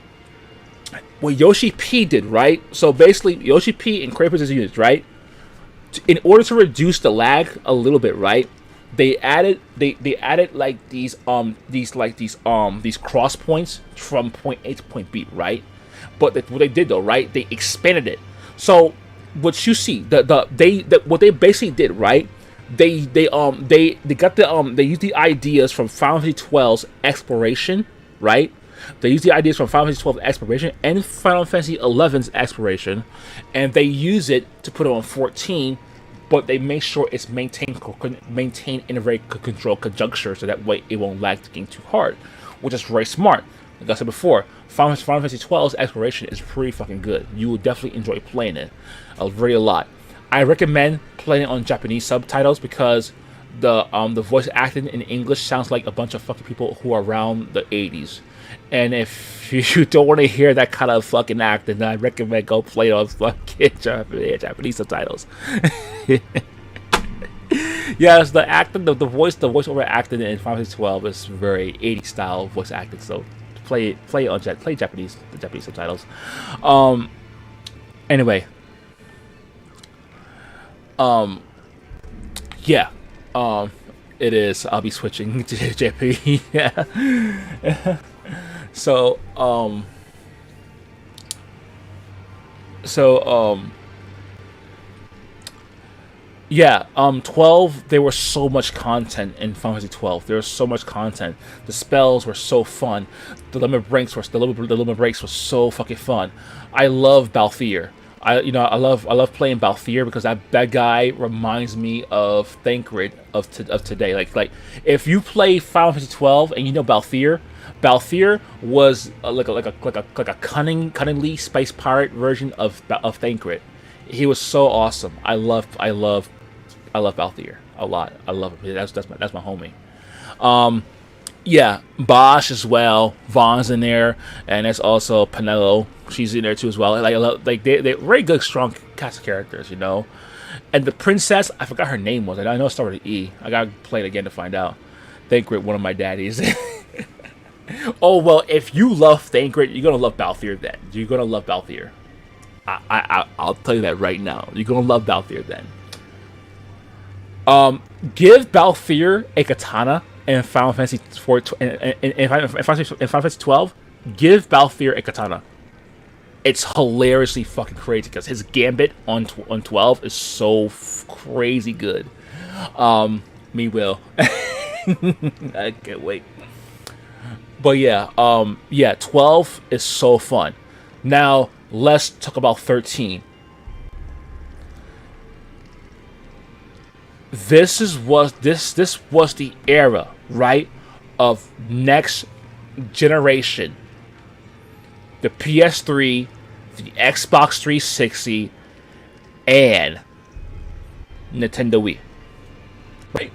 what Yoshi P did, right? So basically, Yoshi P and Kratos is used, right? In order to reduce the lag a little bit, right? They added like these cross points from point A to point B, right? But what they did though, right? They expanded it. So what you see, what they basically did, right? They got they used the ideas from Final Fantasy 12's exploration, right? They used the ideas from Final Fantasy 12 exploration and Final Fantasy 11's exploration, and they use it to put it on 14. But they make sure it's maintained in a very controlled conjuncture, so that way it won't lag the game too hard, which is very smart. Like I said before, Final Fantasy 12's exploration is pretty fucking good. You will definitely enjoy playing it a lot. I recommend playing it on Japanese subtitles because the voice acting in English sounds like a bunch of fucking people who are around the 80s. And if you don't want to hear that kind of fucking acting, then I recommend go play it on fucking Japanese subtitles. Yes, the acting, the voiceover acting in Final Fantasy 12 is very 80s style voice acting. So play Japanese subtitles. Anyway, yeah, it is. I'll be switching to JP. Yeah. So, yeah, 12, there was so much content in Final Fantasy 12. There was so much content. The spells were so fun. The limit breaks were so fucking fun. I love Balthier. I love playing Balthier because that guy reminds me of Thancred of today. Like if you play Final Fantasy 12 and you know Balthier was like a cunningly space pirate version of Thancred. He was so awesome. I love Balthier a lot. I love him. That's my homie. Yeah, Bosch as well. Vaughn's in there, and there's also Penelo. She's in there too as well. They're very good, strong cast of characters, you know. And the princess, I forgot her name was. I know it started with E. I gotta play it again to find out. Thancred, one of my daddies. Oh well, if you love Thancred, you're gonna love Balthier then. You're gonna love Balthier. I'll tell you that right now. You're gonna love Balthier then. Give Balthier a katana in Final Fantasy 4 in Final Fantasy 12. Give Balthier a katana. It's hilariously fucking crazy because his gambit on 12 is so crazy good. Me will. I can't wait. But yeah, 12 is so fun. Now let's talk about 13. This was the era, right, of next generation. The PS3, the Xbox 360, and Nintendo Wii. Right.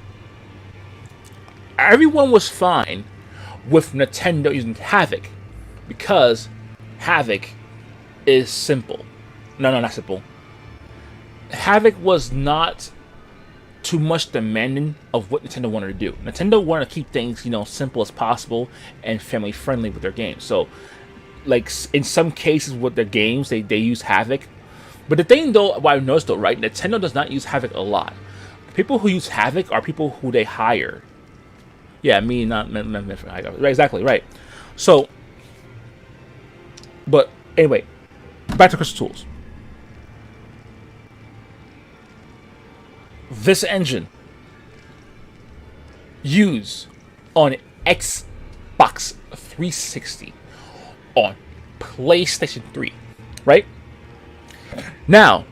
Everyone was fine with Nintendo using Havoc because Havoc is simple. No, not simple. Havoc was not too much demanding of what Nintendo wanted to do. Nintendo wanted to keep things, simple as possible and family friendly with their games. So, like in some cases with their games, they use Havoc. But the thing though, what I've noticed though, right, Nintendo does not use Havoc a lot. People who use Havoc are people who they hire. Yeah, me, not right, exactly, right. So, but anyway, back to Crystal Tools. This engine used on Xbox 360, on PlayStation 3, right? Now,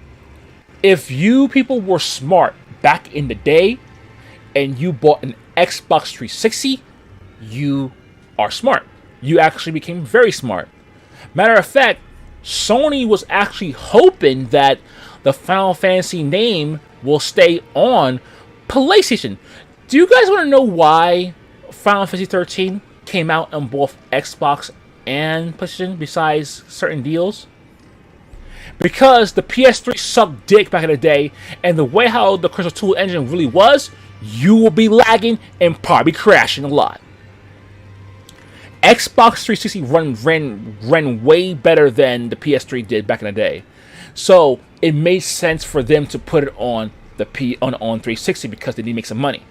if you people were smart back in the day and you bought an Xbox 360, you are smart. You actually became very smart. Matter of fact, Sony was actually hoping that the Final Fantasy name will stay on PlayStation. Do you guys want to know why Final Fantasy 13 came out on both Xbox and PlayStation besides certain deals? Because the PS3 sucked dick back in the day, and the way how the Crystal Tool engine really was, you will be lagging and probably crashing a lot. Xbox 360 ran way better than the PS3 did back in the day, so it made sense for them to put it on on 360 because they need to make some money.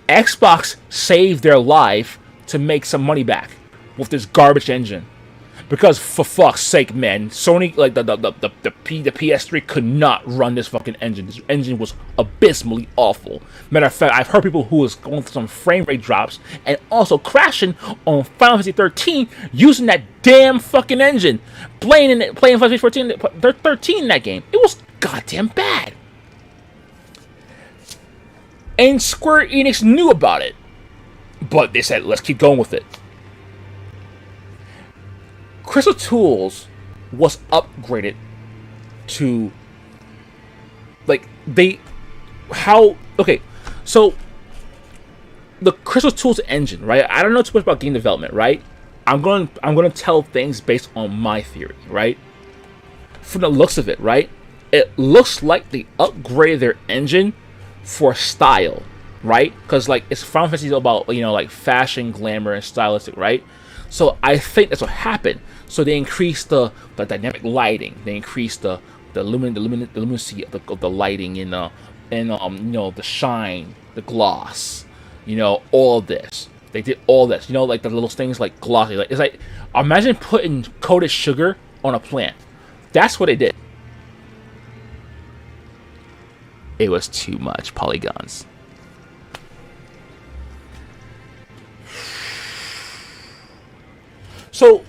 Xbox saved their life to make some money back with this garbage engine. Because for fuck's sake, man, Sony, like the PS3 could not run this fucking engine. This engine was abysmally awful. Matter of fact, I've heard people who was going through some frame rate drops and also crashing on Final Fantasy 13 using that damn fucking engine, playing Final Fantasy 13 in that game. It was goddamn bad. And Square Enix knew about it, but they said, let's keep going with it. Crystal Tools was upgraded to, so the Crystal Tools engine, right? I don't know too much about game development, right? I'm going to tell things based on my theory, right? From the looks of it, right? It looks like they upgraded their engine for style, right? Because like it's Final Fantasy about, you know, like fashion, glamour, and stylistic, right? So I think that's what happened. So they increased the dynamic lighting. They increased the luminosity of the lighting and you know, the shine, the gloss, you know, all of this. They did all this, you know, like the little things like glossy. Like it's like, imagine putting coated sugar on a plant. That's what they did. It was too much polygons. So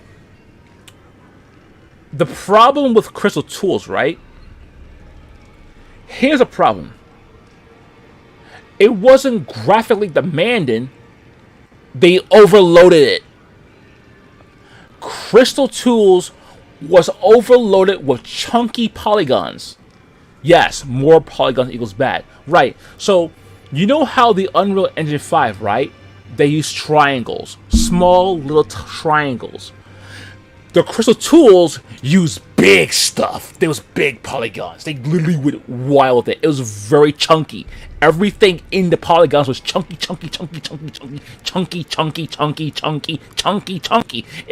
the problem with Crystal Tools, right? Here's a problem. It wasn't graphically demanding. They overloaded it. Crystal Tools was overloaded with chunky polygons. Yes, more polygons equals bad. Right. So, you know how the Unreal Engine 5, right? They use triangles. Small little triangles. The Crystal Tools use big stuff. There was big polygons. They literally went wild with it. It was very chunky. Everything in the polygons was chunky. It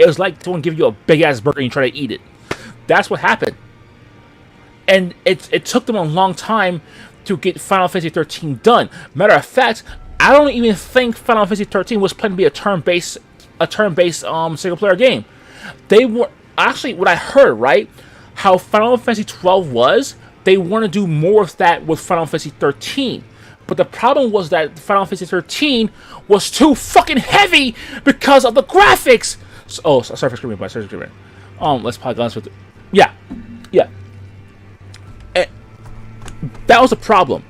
was like someone give you a big ass burger and you try to eat it. That's what happened. And it took them a long time to get Final Fantasy 13 done. Matter of fact, I don't even think Final Fantasy 13 was planned to be a turn-based single player game. They were actually, what I heard, right, how Final Fantasy 12 was, they want to do more of that with Final Fantasy 13. But the problem was that Final Fantasy 13 was too fucking heavy because of the graphics. So, sorry for screaming, but sorry for screaming. Let's polygons with it. Yeah. And that was the problem.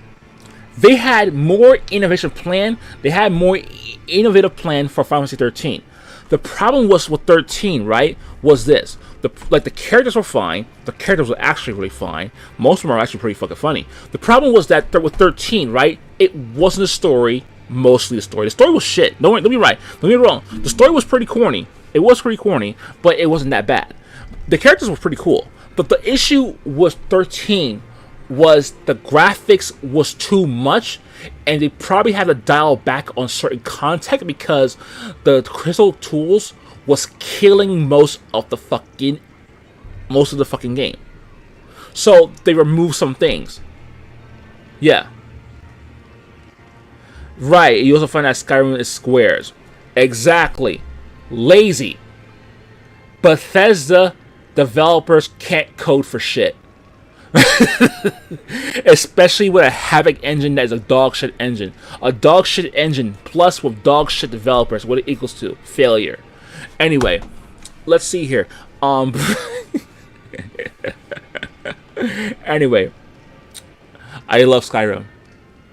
They had more innovative plan. They had more innovative plan for Final Fantasy 13. The problem was with 13, right, was this. The characters were fine. The characters were actually really fine. Most of them are actually pretty fucking funny. The problem was that with 13, right, it wasn't a story, mostly the story. The story was shit. Don't get me right. Don't get me wrong. The story was pretty corny. It was pretty corny, but it wasn't that bad. The characters were pretty cool. But the issue with 13 was the graphics was too much, and they probably had to dial back on certain content because the Crystal Tools was killing most of the fucking game. So they removed some things. Yeah. Right, you also find that Skyrim is squares. Exactly. Lazy. Bethesda developers can't code for shit. Especially with a Havoc engine that is a dog shit engine. A dog shit engine plus with dog shit developers, what it equals to? Failure. Anyway, let's see here. Anyway, I love Skyrim.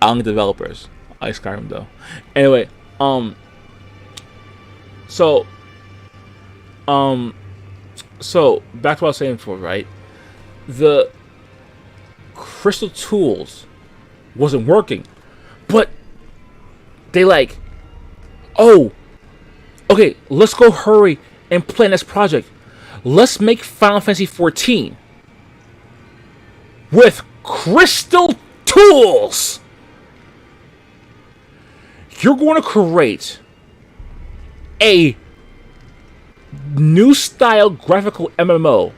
I don't get developers. I like Skyrim though. Anyway, so back to what I was saying before, right? The Crystal Tools wasn't working, but they like, oh, okay, let's go hurry and plan this project. Let's make Final Fantasy 14. with crystal tools. You're going to create a new style graphical MMO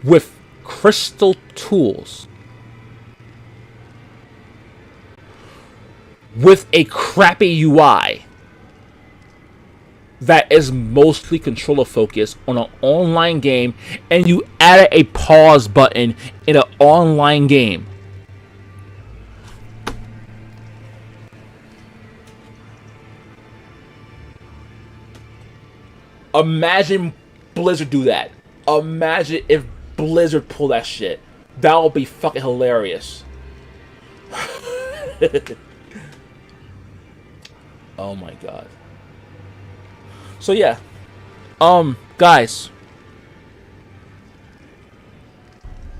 with crystal tools, with a crappy UI that is mostly controller focused on an online game, and you added a pause button in an online game. Imagine Blizzard do that. Imagine if Blizzard pull that shit. That would be fucking hilarious. Oh my god. So yeah. Guys.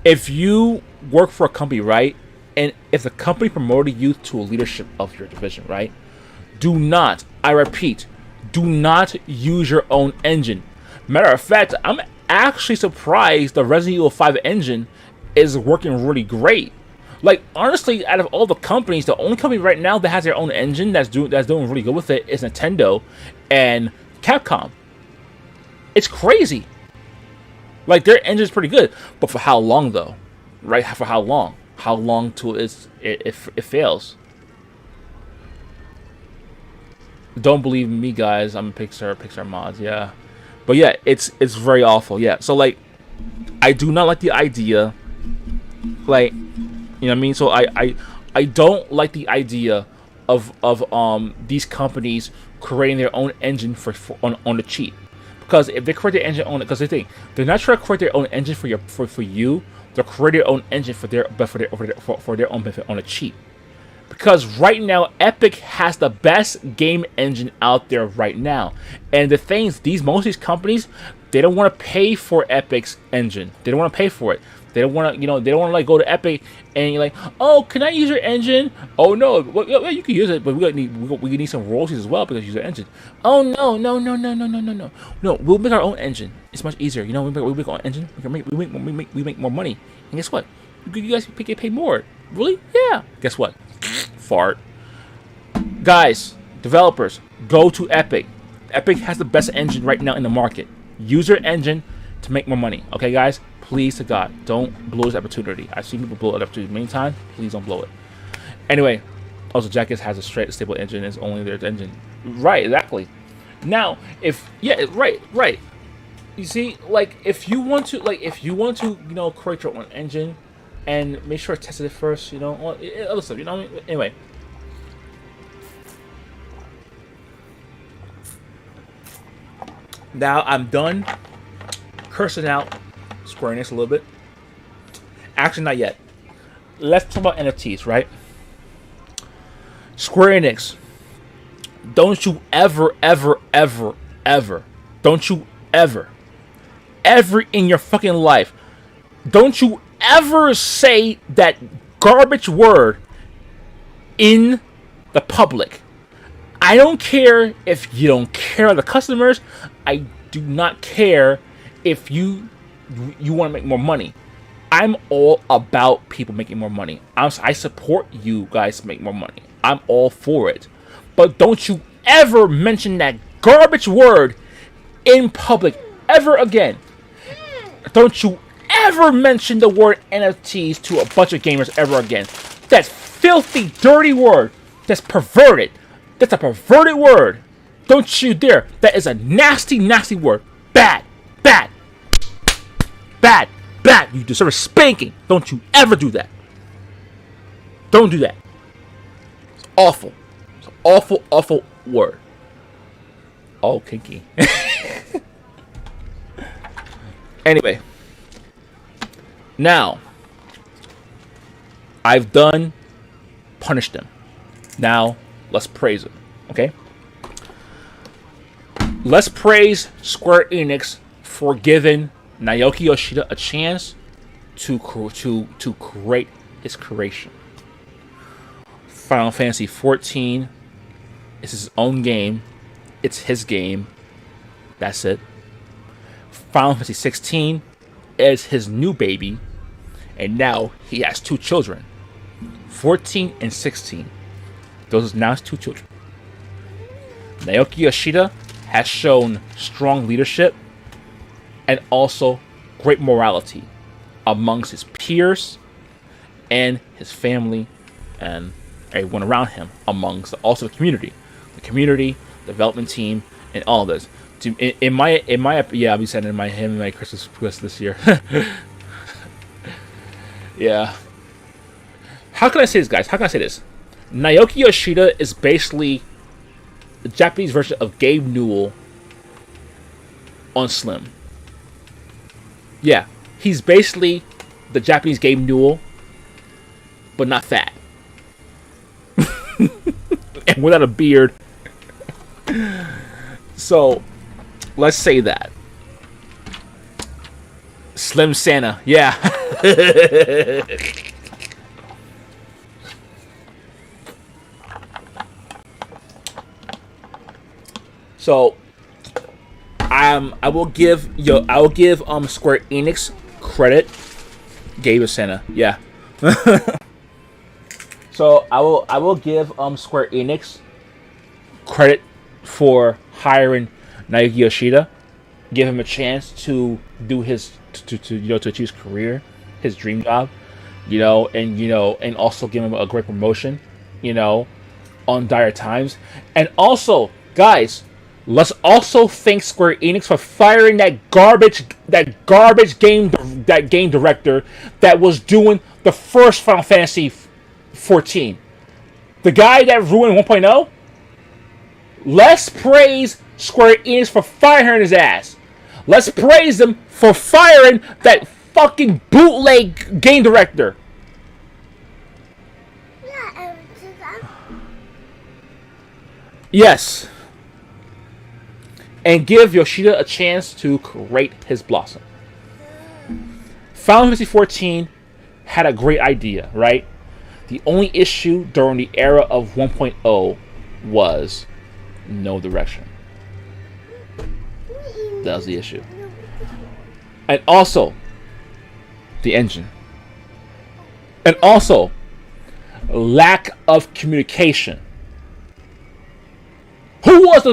If you work for a company, right? And if the company promoted you to a leadership of your division, right? Do not, I repeat, do not use your own engine. Matter of fact, I'm actually surprised the Resident Evil 5 engine is working really great. Like, honestly, out of all the companies, the only company right now that has their own engine that's doing really good with it is Nintendo and Capcom. It's crazy. Like, their engine's pretty good, but for how long though? Right? For how long? How long till it fails? Don't believe me, guys. I'm a Pixar mods, yeah. But yeah, it's very awful, yeah. So like, I do not like the idea, like, you know what I mean? So I don't like the idea of these companies creating their own engine on the cheap. Because if they create their engine on it, because they're not trying to create their own engine for you. They'll create their own engine for their own benefit on the cheap. Because right now, Epic has the best game engine out there right now. And the things, most of these companies, they don't want to pay for Epic's engine. They don't want to pay for it. They don't want to, they don't want to like go to Epic and you're like, oh, can I use your engine? Oh no, well, yeah, you can use it, but we need some royalties as well because you use your engine. Oh no, no, we'll make our own engine. It's much easier, we make our own engine. We make more money, and guess what? You guys get paid more. Really? Yeah. Guess what? Fart. Guys, developers, go to Epic. Epic has the best engine right now in the market. Use your engine to make more money. Okay, guys? Please to God, don't blow this opportunity. I've seen people blow it opportunity many times. Please don't blow it. Anyway, also Jackass has a straight stable engine. It's only their engine. Right, exactly. Now, right. You see, like if you want to, create your own engine and make sure to test it first, other stuff, Anyway. Now I'm done cursing out Square Enix a little bit. Actually, not yet. Let's talk about NFTs, right? Square Enix, don't you ever in your fucking life, don't you ever say that garbage word in the public. I don't care if you don't care of the customers. I do not care if you want to make more money. I'm all about people making more money. I support you guys to make more money. I'm all for it. But don't you ever mention that garbage word in public ever again. Don't you ever mention the word NFTs to a bunch of gamers ever again. That's filthy, dirty word. That's perverted. That's a perverted word. Don't you dare. That is a nasty, nasty word. Bad. You deserve a spanking. Don't you ever do that. Don't do that. It's awful. It's an awful, awful word. Oh, kinky. Anyway. Now, I've done punished them. Now, let's praise them. Okay? Let's praise Square Enix for giving Naoki Yoshida a chance to create his creation. Final Fantasy 14 is his own game. It's his game. That's it. Final Fantasy 16 is his new baby. and now he has 2 children, 14 and 16. Those are now his 2 children. Naoki Yoshida has shown strong leadership and also great morality amongst his peers and his family and everyone around him, amongst also the community development team, and all this. In my yeah, I'll be sending him my Christmas list this year. Yeah. How can I say this, guys? How can I say this? Naoki Yoshida is basically the Japanese version of Gabe Newell on Slim. Yeah, he's basically the Japanese Gabe Newell, but not fat. And without a beard. So, let's say that. Slim Santa, yeah. So, I will give Square Enix credit. Gabe is Santa, yeah. So I will give Square Enix credit for hiring Naoki Yoshida, give him a chance to do his to achieve his career, his dream job, and also give him a great promotion, on dire times. And also, guys, let's also thank Square Enix for firing that garbage game director that was doing the first Final Fantasy 14. The guy that ruined 1.0. Let's praise Square Enix for firing his ass. Let's praise them for firing that fucking bootleg game director. Yes. And give Yoshida a chance to create his blossom. Final Fantasy 14 had a great idea, right? The only issue during the era of 1.0 was no direction. That was the issue. And also, the engine. And also, lack of communication. Who caused the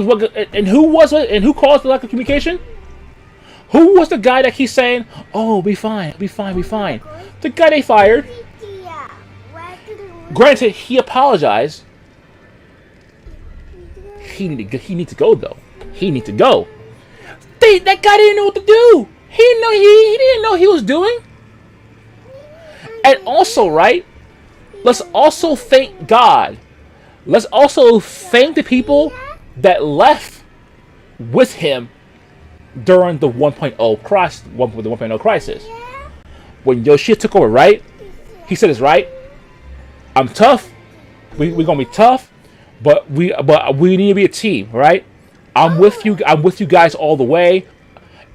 lack of communication? Who was the guy that keeps saying, "Oh, be fine, be fine, be fine"? The guy they fired. Granted, he apologized. He need to go though. He need to go. That guy didn't know what to do. He didn't know he was doing. And also, right? Let's also thank God. Let's also thank the people that left with him during the 1.0 crisis. When Yoshida took over, right? He said it's right. I'm tough. We're gonna be tough, but we need to be a team, right? I'm with you guys all the way,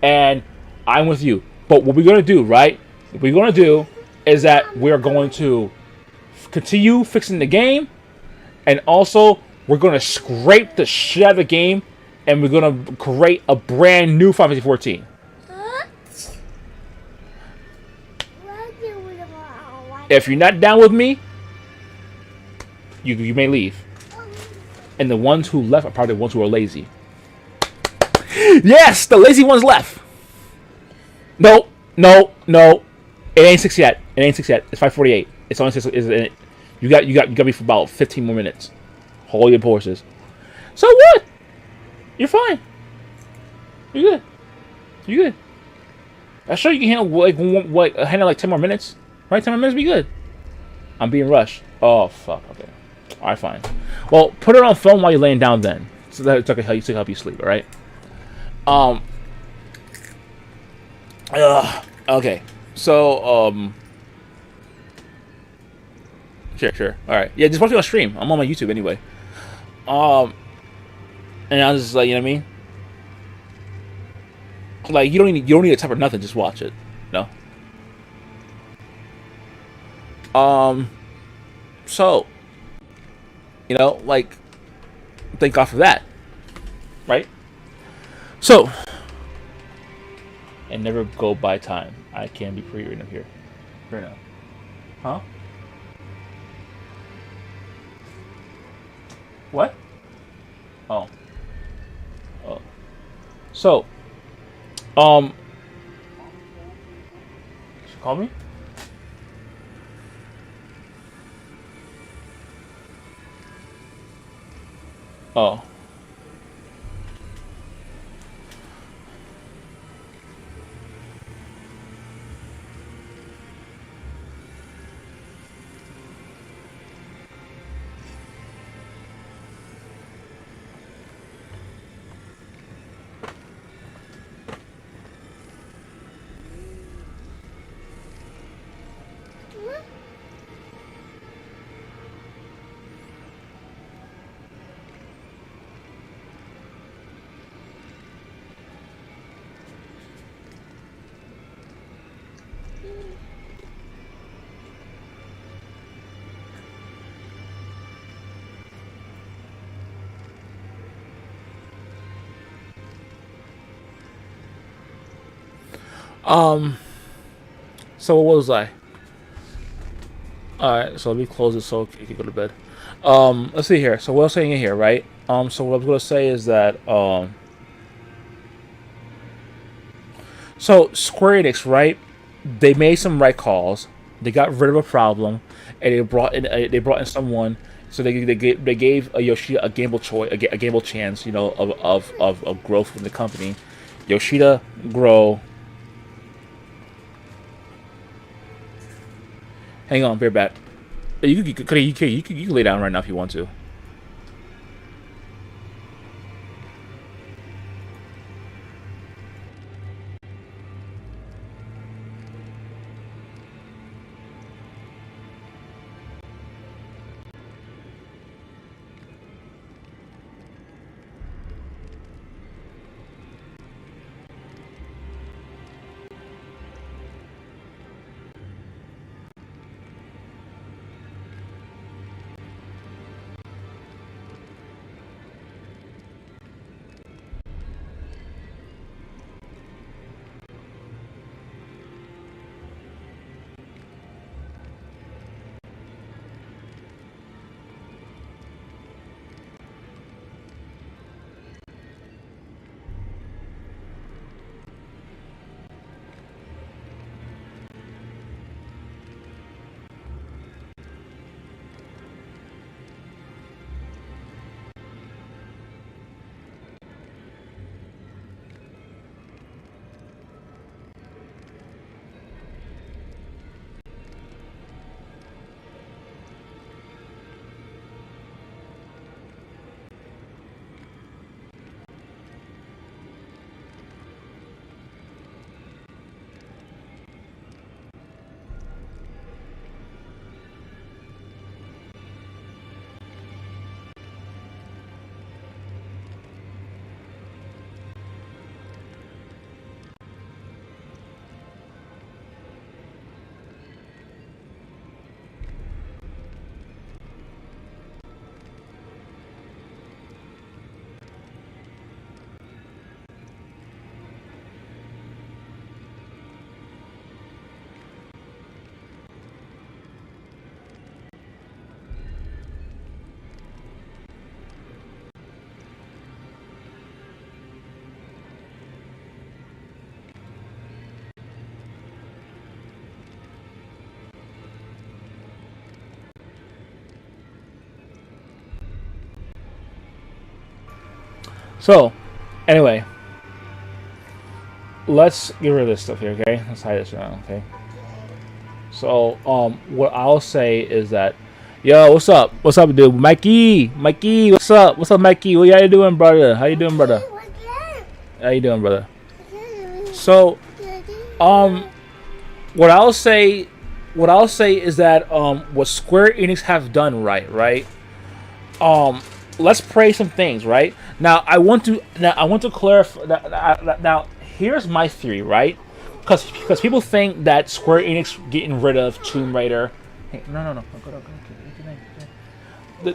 and I'm with you. But what we're gonna do, right? What we're gonna do is that we're going to continue fixing the game, and also we're gonna scrape the shit out of the game, and we're gonna create a brand new Final Fantasy 14. If you're not down with me, you may leave. And the ones who left are probably the ones who are lazy. Yes, the lazy ones left. No. It ain't 6 yet. It's 5:48. It's only 6. You got me for about 15 more minutes. Hold your horses. So what? You're fine. You're good. I'm sure you can handle like 10 more minutes. Right? 10 more minutes be good. I'm being rushed. Oh fuck. Okay. Alright, fine. Well, put it on phone while you're laying down then. So that it's okay, to help you sleep, alright? Okay. So, Sure. Alright. Yeah, just watch me on stream. I'm on my YouTube anyway. And I was just like, you know what I mean? Like, you don't need to type or nothing, just watch it. No? So, like, thank God for that. Right? So, and never go by time. I can be pre-written here. Fair enough. Huh? What? Oh. Oh. So, she called me? Oh. Um, so what was I? Alright, so let me close this so you can go to bed. Let's see here. So what I was saying in here, right? So what I was gonna say is that, so Square Enix, right? They made some right calls. They got rid of a problem, and they brought in someone. So they gave Yoshida a gamble choice, a gamble chance, of growth in the company. Yoshida grow. Hang on, bear back. You can lay down right now if you want to. So, anyway, let's get rid of this stuff here, okay? Let's hide this around, okay? So, what I'll say is that, yo, what's up? What's up, dude? Mikey, Mikey, what's up? What's up, Mikey? What you doing, brother? How you doing, brother? How you doing, brother? So, um, what I'll say, what I'll say is that, what Square Enix have done right? Um, let's praise some things, right? Now I want to clarify. Now, here's my theory, right? Because people think that Square Enix getting rid of Tomb Raider. Hey, no.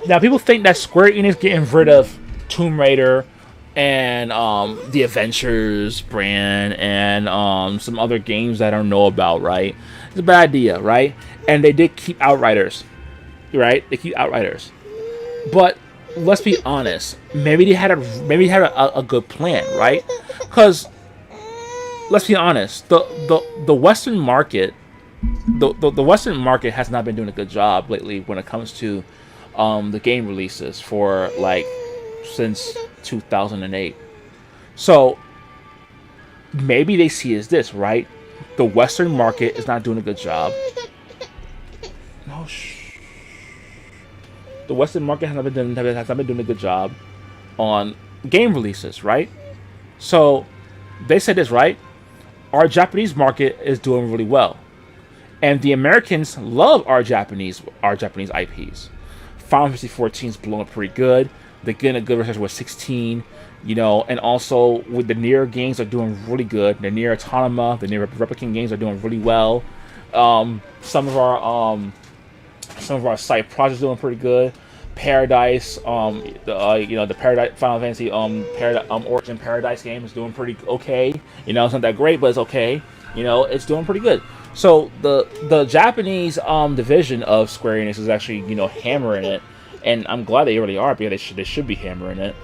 Now people think that Square Enix getting rid of Tomb Raider and the Adventures brand, and some other games that I don't know about, right? It's a bad idea, right? And they did keep Outriders, right? They keep Outriders, but let's be honest. Maybe they had a good plan, right? Because let's be honest, the Western market, the Western market has not been doing a good job lately when it comes to the game releases for like since 2008. So maybe they see as this, right? The Western market is not doing a good job. No, the Western market has not been doing a good job on game releases, right? So they said this, right? Our Japanese market is doing really well, and the Americans love our Japanese IPs. Final Fantasy 14 is blowing up pretty good. They're getting a good reception with 16, and also with the Nier games are doing really good. The Nier Autonoma, the Nier Replicant games are doing really well. Some of our side projects are doing pretty good. Paradise, the Paradise Final Fantasy Origin Paradise game is doing pretty okay. It's not that great, but it's okay. It's doing pretty good. So the Japanese division of Square Enix is actually hammering it, and I'm glad they really are, because they should be hammering it.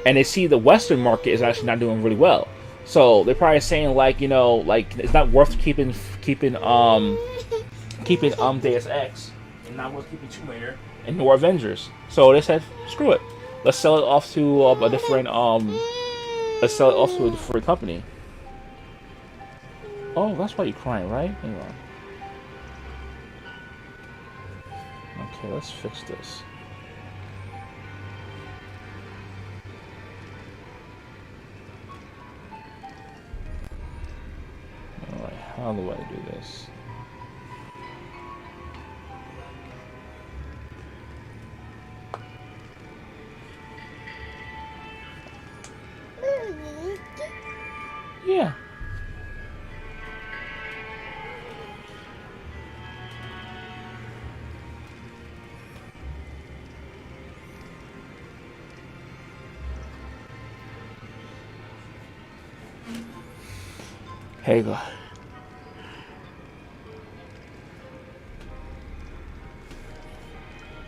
And they see the Western market is actually not doing really well, so they're probably saying like it's not worth keeping Deus Ex, and not worth keeping Tomb Raider and nor Avengers. So they said, screw it, let's sell it off to a different company. Oh, that's why you're crying, right? Hang on. Okay, let's fix this. Alright, how do I do this? Yeah. Hey, go.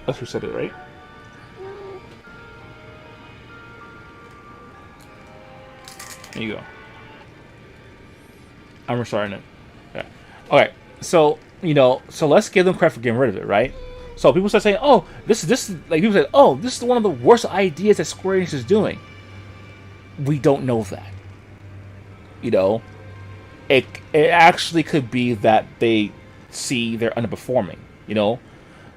Let's reset it, right? There you go. I'm restarting it. Yeah. Okay. So let's give them credit for getting rid of it, right? So people start saying, "Oh, this like people said, oh, this is one of the worst ideas that Square Enix is doing." We don't know that. It actually could be that they see they're underperforming.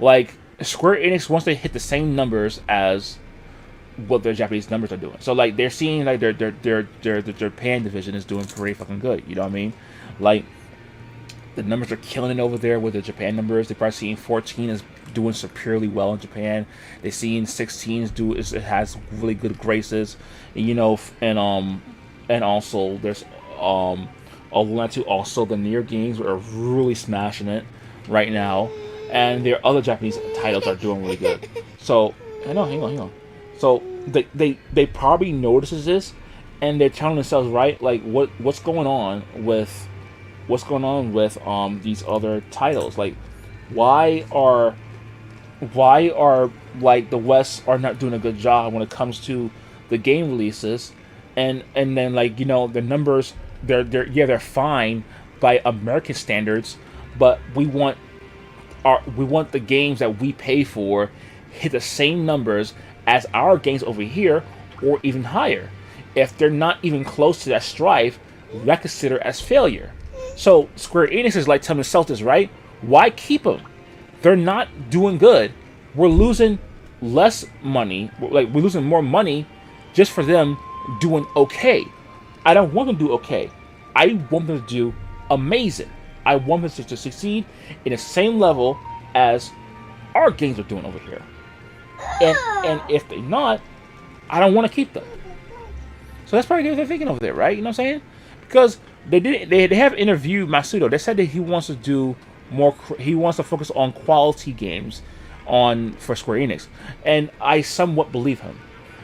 Like Square Enix, once they hit the same numbers as what their Japanese numbers are doing. So like they're seeing like their Japan division is doing pretty fucking good. You know what I mean? Like the numbers are killing it over there with the Japan numbers. They're probably seeing 14 is doing superiorly well in Japan. They're seeing 16 it has really good graces, and also there's also the Nier games are really smashing it right now, and their other Japanese titles are doing really good. So hang on. So they probably notices this, and they're telling themselves, right, like what's going on with these other titles? Like why are like the West are not doing a good job when it comes to the game releases, and then like the numbers they're fine by American standards, but we want the games that we pay for hit the same numbers as our games over here, or even higher. If they're not even close to that strive, we consider as failure. So Square Enix is like telling themselves this, right? Why keep them? They're not doing good. We're losing less money. We're losing more money just for them doing okay. I don't want them to do okay. I want them to do amazing. I want them to succeed in the same level as our games are doing over here. And if they're not, I don't want to keep them. So that's probably what they're thinking over there, right? You know what I'm saying? Because they have interviewed Masudo. They said that he wants to do more. He wants to focus on quality games for Square Enix, and I somewhat believe him.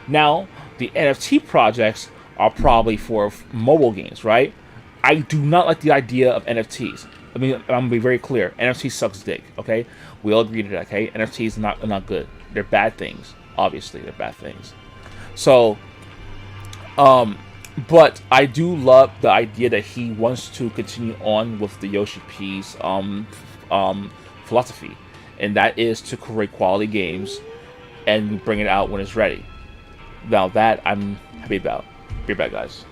Now, The NFT projects are probably for mobile games, right? I do not like the idea of NFTs. I mean, I'm gonna be very clear. NFT sucks dick. Okay, we all agree to that. Okay, NFTs not good. They're bad things. Obviously, they're bad things. So, but I do love the idea that he wants to continue on with the Yoshi P's philosophy, and that is to create quality games and bring it out when it's ready. Now that I'm happy about. Be back, guys.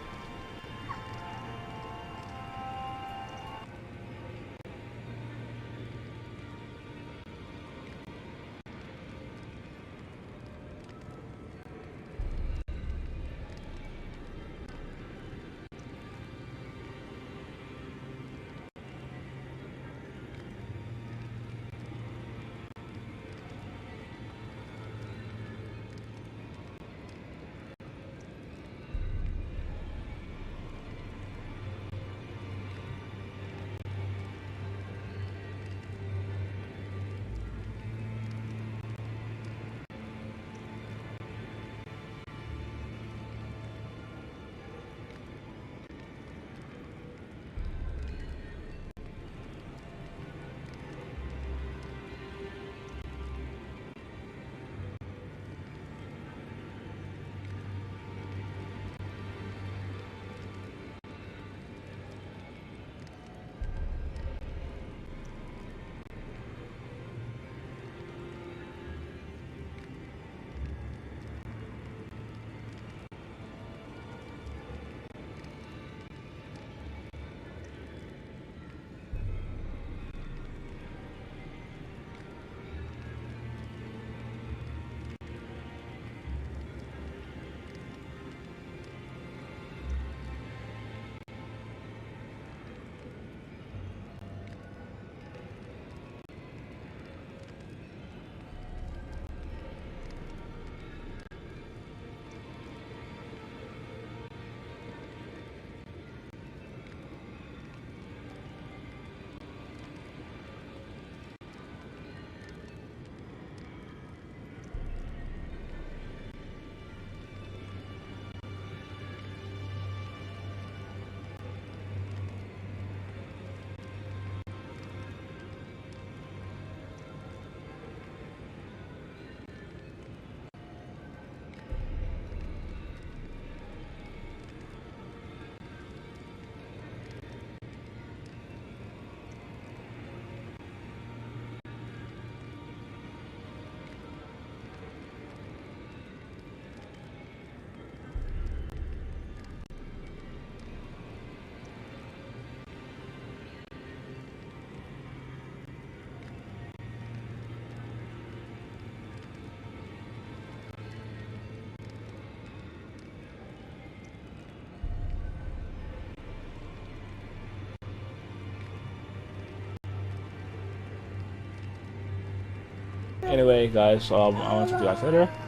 Anyway, guys, I want to see you guys later.